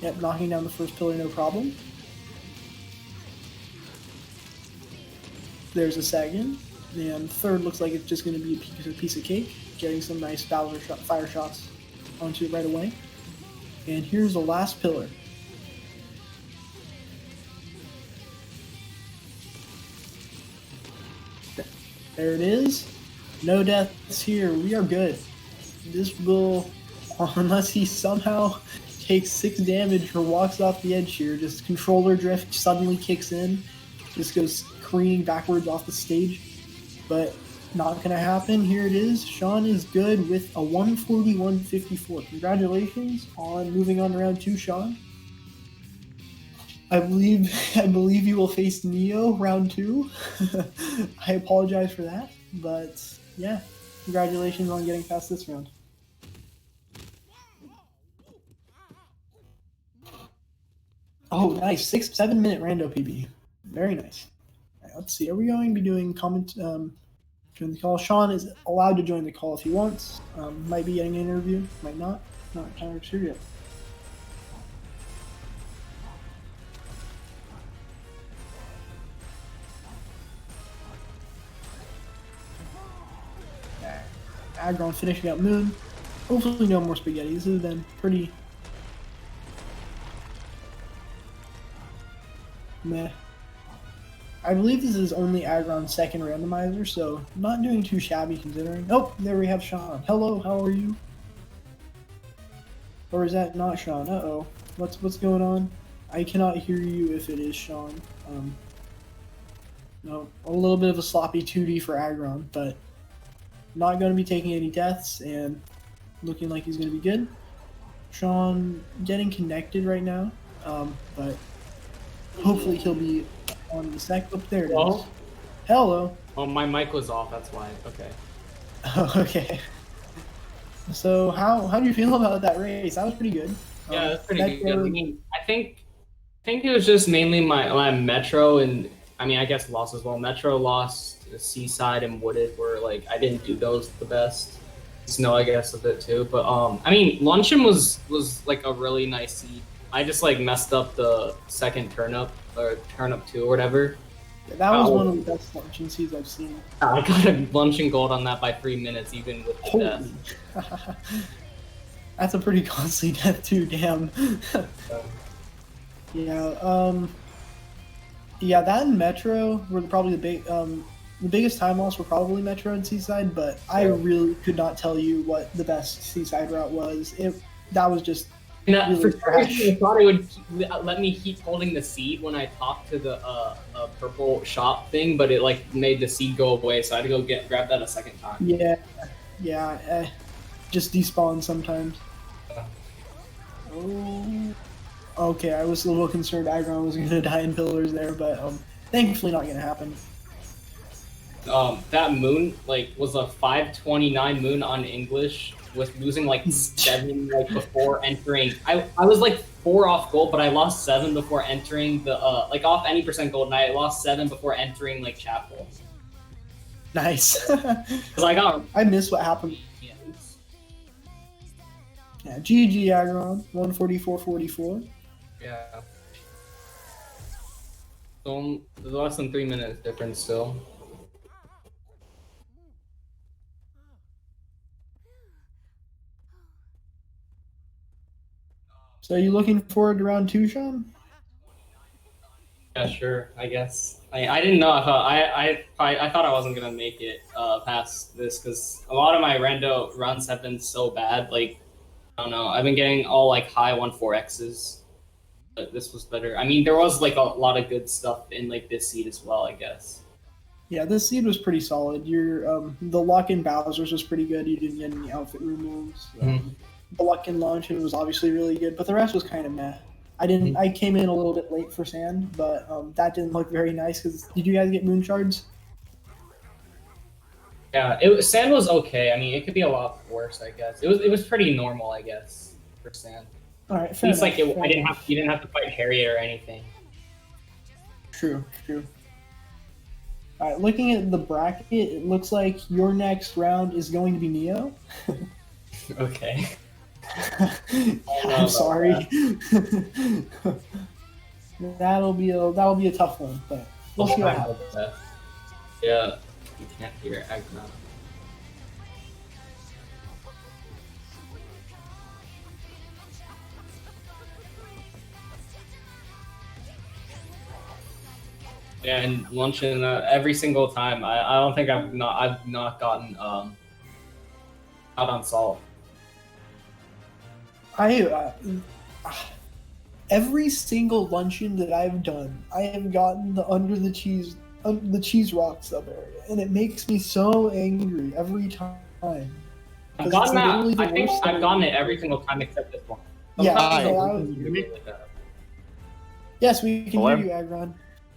[SPEAKER 1] Yep, knocking down the first pillar, no problem. There's a second. And third looks like it's just going to be a piece of cake. Getting some nice Bowser fire shots onto it right away. And here's the last pillar. There it is. No deaths here. We are good. This will, unless he somehow takes 6 damage or walks off the edge here, just controller drift suddenly kicks in, just goes careening backwards off the stage. But not going to happen. Here it is. Sean is good with a 141.54. Congratulations on moving on to round 2, Sean. I believe you will face Neo round 2. I apologize for that, but yeah, congratulations on getting past this round. Oh, nice. 6-7 minute rando PB. Very nice. All right, let's see. Are we going to be doing join the call? Sean is allowed to join the call if he wants. Might be getting an interview. Might not. Not entirely sure yet. Aggron finishing up Moon. Hopefully no more spaghetti. This has been pretty meh. I believe this is only Aggron's second randomizer, so not doing too shabby considering. Oh, there we have Sean. Hello, how are you? Or is that not Sean? Uh-oh. What's going on? I cannot hear you if it is Sean. No, a little bit of a sloppy 2D for Aggron, but not going to be taking any deaths and looking like he's going to be good. Sean getting connected right now, but hopefully he'll be on the sec. Oh, there it is.
[SPEAKER 2] Hello?
[SPEAKER 1] Hello.
[SPEAKER 2] Oh, my mic was off. That's why. Okay.
[SPEAKER 1] Oh, okay. So how do you feel about that race? That was pretty good.
[SPEAKER 2] Yeah, that's pretty good. I mean, I think it was just mainly my Metro, and I mean, I guess lost as well. Metro lost, Seaside and Wooded were like, I didn't do those the best. Snow, I guess, a bit too. But I mean, Luncheon was like a really nice seed. I just like messed up the second turnip or turnip 2 or whatever.
[SPEAKER 1] That was one of the best luncheon seeds I've seen.
[SPEAKER 2] I got a luncheon gold on that by 3 minutes, even with the death.
[SPEAKER 1] That's a pretty costly death too. Damn. Yeah. Yeah, that and Metro were probably the biggest time loss were probably Metro and Seaside, but I really could not tell you what the best Seaside route was. That was just really
[SPEAKER 2] for some reason, I thought it would let me keep holding the seed when I talked to the purple shop thing, but it like made the seed go away, so I had to go grab that a second time.
[SPEAKER 1] Yeah, just despawn sometimes. Oh, okay. I was a little concerned Aggron was going to die in pillars there, but thankfully not going to happen.
[SPEAKER 2] That moon like was a 529 moon on English with losing like 7 like before entering. I was like 4 off gold, but I lost 7 before entering the like off any percent gold, and I lost 7 before entering like chapel.
[SPEAKER 1] Nice.
[SPEAKER 2] Because
[SPEAKER 1] I missed what happened. Yeah, GG Aggron 144.44.
[SPEAKER 2] Yeah. So there's less than 3 minutes difference still.
[SPEAKER 1] So are you looking forward to round 2, Sean?
[SPEAKER 2] Yeah, sure. I guess. I didn't know if I thought I wasn't gonna make it past this because a lot of my rando runs have been so bad. Like I don't know. I've been getting all like high 1.4x's, but this was better. I mean, there was like a lot of good stuff in like this seed as well, I guess.
[SPEAKER 1] Yeah, this seed was pretty solid. Your the luck in Bowser's was pretty good. You didn't get any outfit removes. The luck in Luncheon was obviously really good, but the rest was kind of meh. I came in a little bit late for Sand, but that didn't look very nice. Because did you guys get moon shards?
[SPEAKER 2] Yeah, Sand was okay. I mean, it could be a lot worse, I guess. It was pretty normal, I guess, for Sand.
[SPEAKER 1] All right, fair enough.
[SPEAKER 2] Like you didn't have to fight Harriet or anything.
[SPEAKER 1] True. All right, looking at the bracket, it looks like your next round is going to be Neo.
[SPEAKER 2] Okay.
[SPEAKER 1] I'm sorry. That'll be a tough one, but we'll see what happens.
[SPEAKER 2] Yeah, you can't hear Aggron. Yeah, and Luncheon every single time. I don't think I've not gotten out on salt.
[SPEAKER 1] Every single Luncheon that I've done, I have gotten the under the cheese rock sub area, and it makes me so angry every time.
[SPEAKER 2] I've gotten that. I think I've gotten it every single time except this one.
[SPEAKER 1] Yes, we can hear you, Aggron.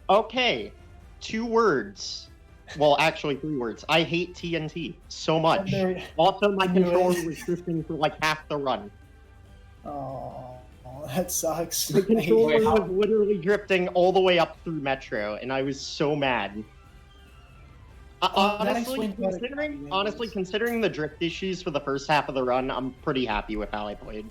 [SPEAKER 3] Okay, 2 words. Well, actually 3 words. I hate TNT so much. Also, my controller was drifting for like half the run.
[SPEAKER 1] Oh, that sucks.
[SPEAKER 3] The controller was literally drifting all the way up through Metro, and I was so mad. Honestly, considering the drift issues for the first half of the run, I'm pretty happy with how I played.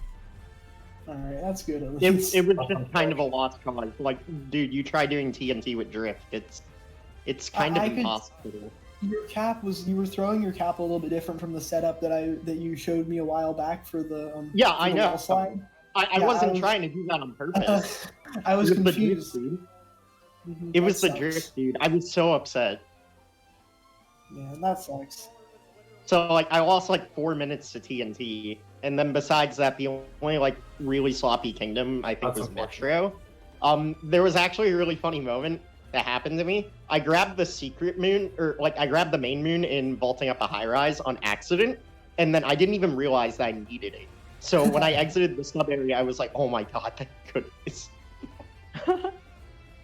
[SPEAKER 1] Alright, that's good.
[SPEAKER 3] It was just kind of a lost cause. Like, dude, you try doing TNT with drift. It's kind of impossible.
[SPEAKER 1] Your cap you were throwing your cap a little bit different from the setup that you showed me a while back for the
[SPEAKER 3] I know.
[SPEAKER 1] Slide.
[SPEAKER 3] I wasn't trying to do that on purpose.
[SPEAKER 1] I was confused.
[SPEAKER 3] It was the drift, dude. I was so upset.
[SPEAKER 1] Yeah, that sucks.
[SPEAKER 3] So like I lost like 4 minutes to TNT, and then besides that, the only like really sloppy kingdom I think was Metro. There was actually a really funny moment that happened to me. I grabbed the secret moon, or like I grabbed the main moon in vaulting up a high rise on accident, and then I didn't even realize that I needed it. So when I exited the sub area, I was like, "Oh my god, thank goodness."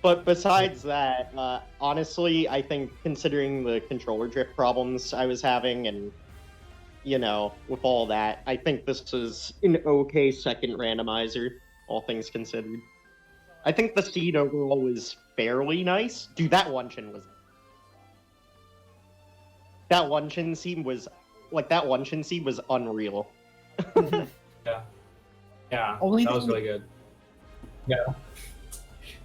[SPEAKER 3] But besides that, honestly, I think considering the controller drift problems I was having and, you know, with all that, I think this was an okay second randomizer, all things considered. I think the seed overall was fairly nice. Dude, that one-chin was... That one-chin seed was... Like, that one-chin seed was unreal.
[SPEAKER 2] Yeah. Yeah,
[SPEAKER 1] Only
[SPEAKER 2] that was
[SPEAKER 1] thing-
[SPEAKER 2] really good. Yeah.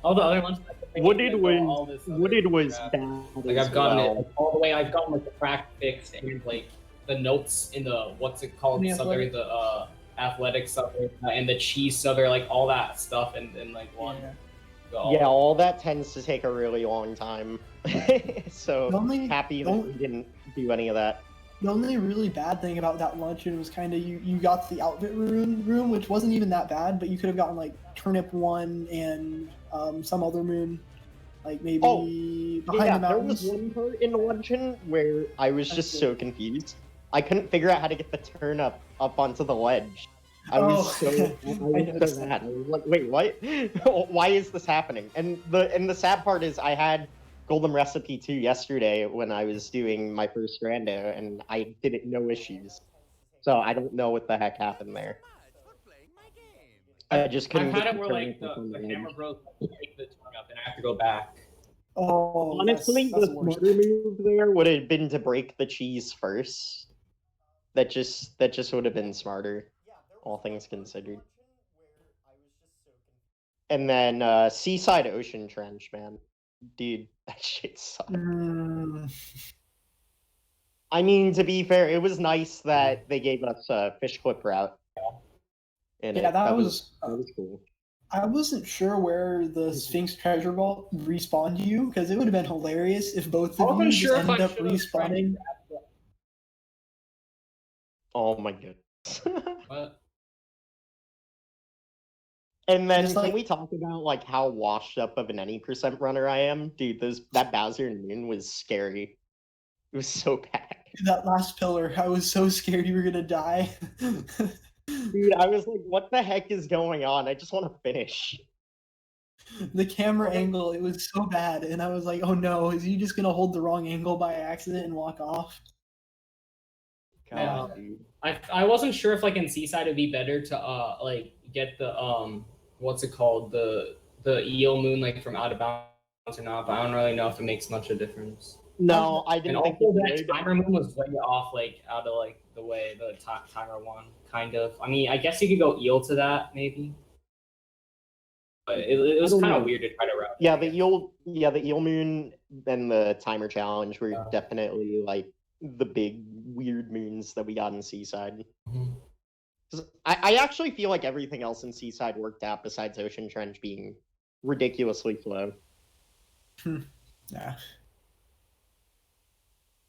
[SPEAKER 2] All the other ones...
[SPEAKER 3] Wooded was
[SPEAKER 2] crap.
[SPEAKER 3] bad
[SPEAKER 2] Like,
[SPEAKER 3] as
[SPEAKER 2] I've gotten
[SPEAKER 3] well.
[SPEAKER 2] it all the way. I've gotten, like, the crack fixed and, like, the notes in the... What's it called?
[SPEAKER 1] The
[SPEAKER 2] Sutter,
[SPEAKER 1] athletic?
[SPEAKER 2] the, athletic sutter, and the cheese sutter, like, all that stuff in like, one.
[SPEAKER 1] Yeah.
[SPEAKER 2] go.
[SPEAKER 3] Yeah, all that tends to take a really long time. So,
[SPEAKER 1] The only-
[SPEAKER 3] happy that we didn't do any of that.
[SPEAKER 1] The only really bad thing about that luncheon was kind of you got the outfit room, which wasn't even that bad, but you could have gotten like Turnip 1 and some other moon, like maybe behind the
[SPEAKER 3] There was
[SPEAKER 1] mountains.
[SPEAKER 3] one part in the luncheon where I was just so confused. I couldn't figure out how to get the turnip up onto the ledge. I was so mad. I was like, wait, what? Why is this happening? And the sad part is I had Golden Recipe 2 yesterday when I was doing my first rando, and I did it no issues. So I don't know what the heck happened there. I just couldn't
[SPEAKER 2] I've had
[SPEAKER 3] get
[SPEAKER 2] it where,
[SPEAKER 3] turnip
[SPEAKER 2] like,
[SPEAKER 3] up on
[SPEAKER 2] the
[SPEAKER 3] ledge.
[SPEAKER 2] hammer broke, take the turn up, and I have to go back.
[SPEAKER 1] Oh,
[SPEAKER 3] Honestly,
[SPEAKER 1] that's
[SPEAKER 3] the
[SPEAKER 1] worst.
[SPEAKER 3] smarter move there would have been to break the cheese first. That just would have been smarter, all things considered. And then Seaside Ocean Trench, man. Dude, that shit sucked. I mean, to be fair, it was nice that they gave us a fish clip route.
[SPEAKER 1] Yeah, that was
[SPEAKER 3] cool.
[SPEAKER 1] I wasn't sure where the Sphinx treasure vault respawned you, because it would have been hilarious if both
[SPEAKER 2] I
[SPEAKER 1] of you
[SPEAKER 2] wasn't
[SPEAKER 1] just
[SPEAKER 2] sure if
[SPEAKER 1] ended
[SPEAKER 2] I
[SPEAKER 1] up
[SPEAKER 2] should have
[SPEAKER 1] respawning.
[SPEAKER 3] Oh my goodness.
[SPEAKER 2] But
[SPEAKER 3] And then
[SPEAKER 1] Just
[SPEAKER 3] can
[SPEAKER 1] like-
[SPEAKER 3] we talk about like how washed up of an any percent runner I am? Dude, that Bowser and Moon was scary. It was so bad.
[SPEAKER 1] That last pillar, I was so scared you were gonna die.
[SPEAKER 3] Dude, I was like, what the heck is going on? I just want to finish.
[SPEAKER 1] The camera angle, it was so bad, and I was like, oh no, is he just gonna hold the wrong angle by accident and walk off?
[SPEAKER 3] God, dude.
[SPEAKER 2] I wasn't sure if, like, in Seaside it'd be better to like get the what's it called, the eel moon, like, from out of bounds or not, but I don't really know if it makes much of a difference.
[SPEAKER 3] No, I
[SPEAKER 2] And
[SPEAKER 3] didn't think
[SPEAKER 2] also
[SPEAKER 3] it
[SPEAKER 2] that
[SPEAKER 3] would.
[SPEAKER 2] timer moon was way off, like, out of, like, the way, the timer one, kind of. I mean, I guess you could go eel to that, maybe. But it was
[SPEAKER 3] I don't
[SPEAKER 2] kind of
[SPEAKER 3] know.
[SPEAKER 2] weird to try to route.
[SPEAKER 3] Yeah, the eel moon and the timer challenge were definitely like the big weird moons that we got in Seaside.
[SPEAKER 2] Mhm.
[SPEAKER 3] 'Cause I actually feel like everything else in Seaside worked out besides Ocean Trench being ridiculously slow.
[SPEAKER 1] Yeah.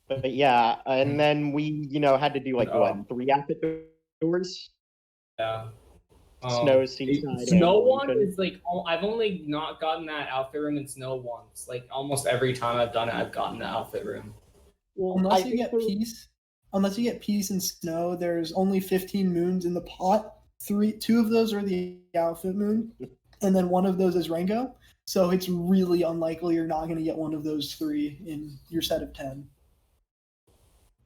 [SPEAKER 3] But yeah, and then we, had to do like
[SPEAKER 2] Oh.
[SPEAKER 3] what, 3 outfit doors?
[SPEAKER 2] Yeah.
[SPEAKER 3] Snow, Seaside,
[SPEAKER 2] Snow
[SPEAKER 3] and
[SPEAKER 2] one
[SPEAKER 3] Ocean.
[SPEAKER 2] is like I've only not gotten that outfit room in Snow once. Like almost every time I've done it, I've gotten the outfit room.
[SPEAKER 3] Well,
[SPEAKER 1] Unless
[SPEAKER 3] I
[SPEAKER 1] you
[SPEAKER 3] think
[SPEAKER 1] get peace and snow, there's only 15 moons in the pot. 2 of those are the outfit moon, and then 1 of those is Rango. So it's really unlikely you're not going to get one of those 3 in your set of 10.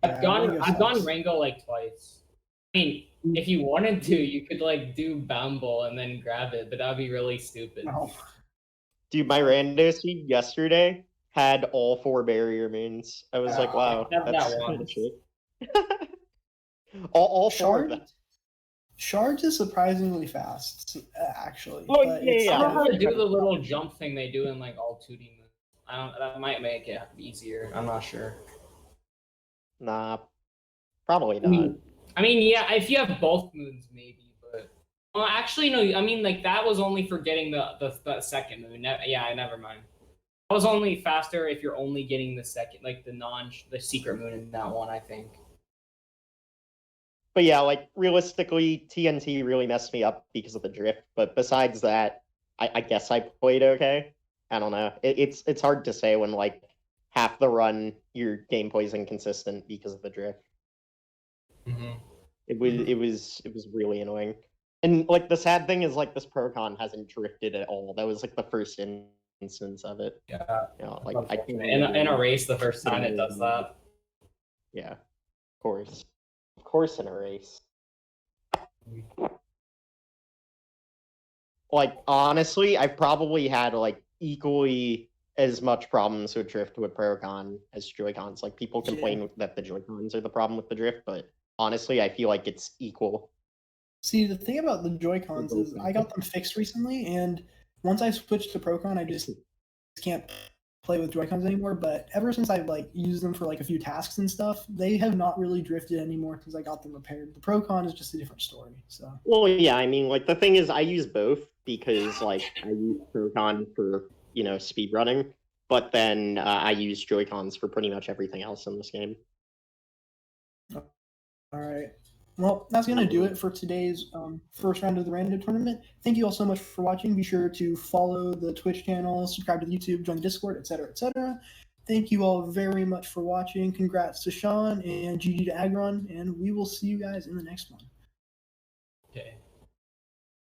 [SPEAKER 2] I've gone
[SPEAKER 1] sucks.
[SPEAKER 2] Rango like twice. I mean, if you wanted to, you could like do Bamble and then grab it, but that'd be really stupid.
[SPEAKER 1] No.
[SPEAKER 3] Dude, my rando seed yesterday had all 4 barrier moons. I was like, wow,
[SPEAKER 2] I have
[SPEAKER 3] that's
[SPEAKER 2] that
[SPEAKER 3] kind
[SPEAKER 2] one.
[SPEAKER 3] of shit. all 4 of them.
[SPEAKER 1] Shards is surprisingly fast, actually.
[SPEAKER 3] Oh,
[SPEAKER 1] but
[SPEAKER 3] yeah,
[SPEAKER 1] it's
[SPEAKER 2] I
[SPEAKER 3] yeah.
[SPEAKER 2] don't know how to
[SPEAKER 1] still-
[SPEAKER 2] do the little jump thing they do in like all 2D moves. That might make it easier. I'm not sure.
[SPEAKER 3] Nah, probably
[SPEAKER 2] I
[SPEAKER 3] not.
[SPEAKER 2] mean, yeah, if you have both moons, maybe, but well, actually, no. I mean, like that was only for getting the second moon. Yeah, never mind. That was only faster if you're only getting the second, like the secret moon in that one, I think.
[SPEAKER 3] But yeah, like realistically, TNT really messed me up because of the drift. But besides that, I guess I played okay. I don't know. It's hard to say when like half the run your gameplay's inconsistent because of the drift.
[SPEAKER 2] Mm-hmm.
[SPEAKER 3] It was really annoying. And like the sad thing is like this ProCon hasn't drifted at all. That was like the first instance of it.
[SPEAKER 2] Yeah.
[SPEAKER 3] You know, like
[SPEAKER 2] in a race, the first time it does that.
[SPEAKER 3] Yeah, of course, in a race. Like honestly, I've probably had like equally as much problems with drift with Procon as Joy-Cons. Like people complain that the Joy-Cons are the problem with the drift, but honestly, I feel like it's equal.
[SPEAKER 1] See, the thing about the Joy-Cons is I got them fixed recently, and once I switched to Procon, I just can't play with Joy-Cons anymore. But ever since I've like used them for like a few tasks and stuff, they have not really drifted anymore because I got them repaired. The Procon is just a different story. So.
[SPEAKER 3] Well, yeah, I mean, like the thing is, I use both because like I use Procon for speedrunning, but then I use Joy-Cons for pretty much everything else in this game.
[SPEAKER 1] All right. Well, that's going to do it for today's first round of the random tournament. Thank you all so much for watching. Be sure to follow the Twitch channel, subscribe to the YouTube, join the Discord, etc., etc. Thank you all very much for watching. Congrats to Sean and GG to Agron, and we will see you guys in the next one.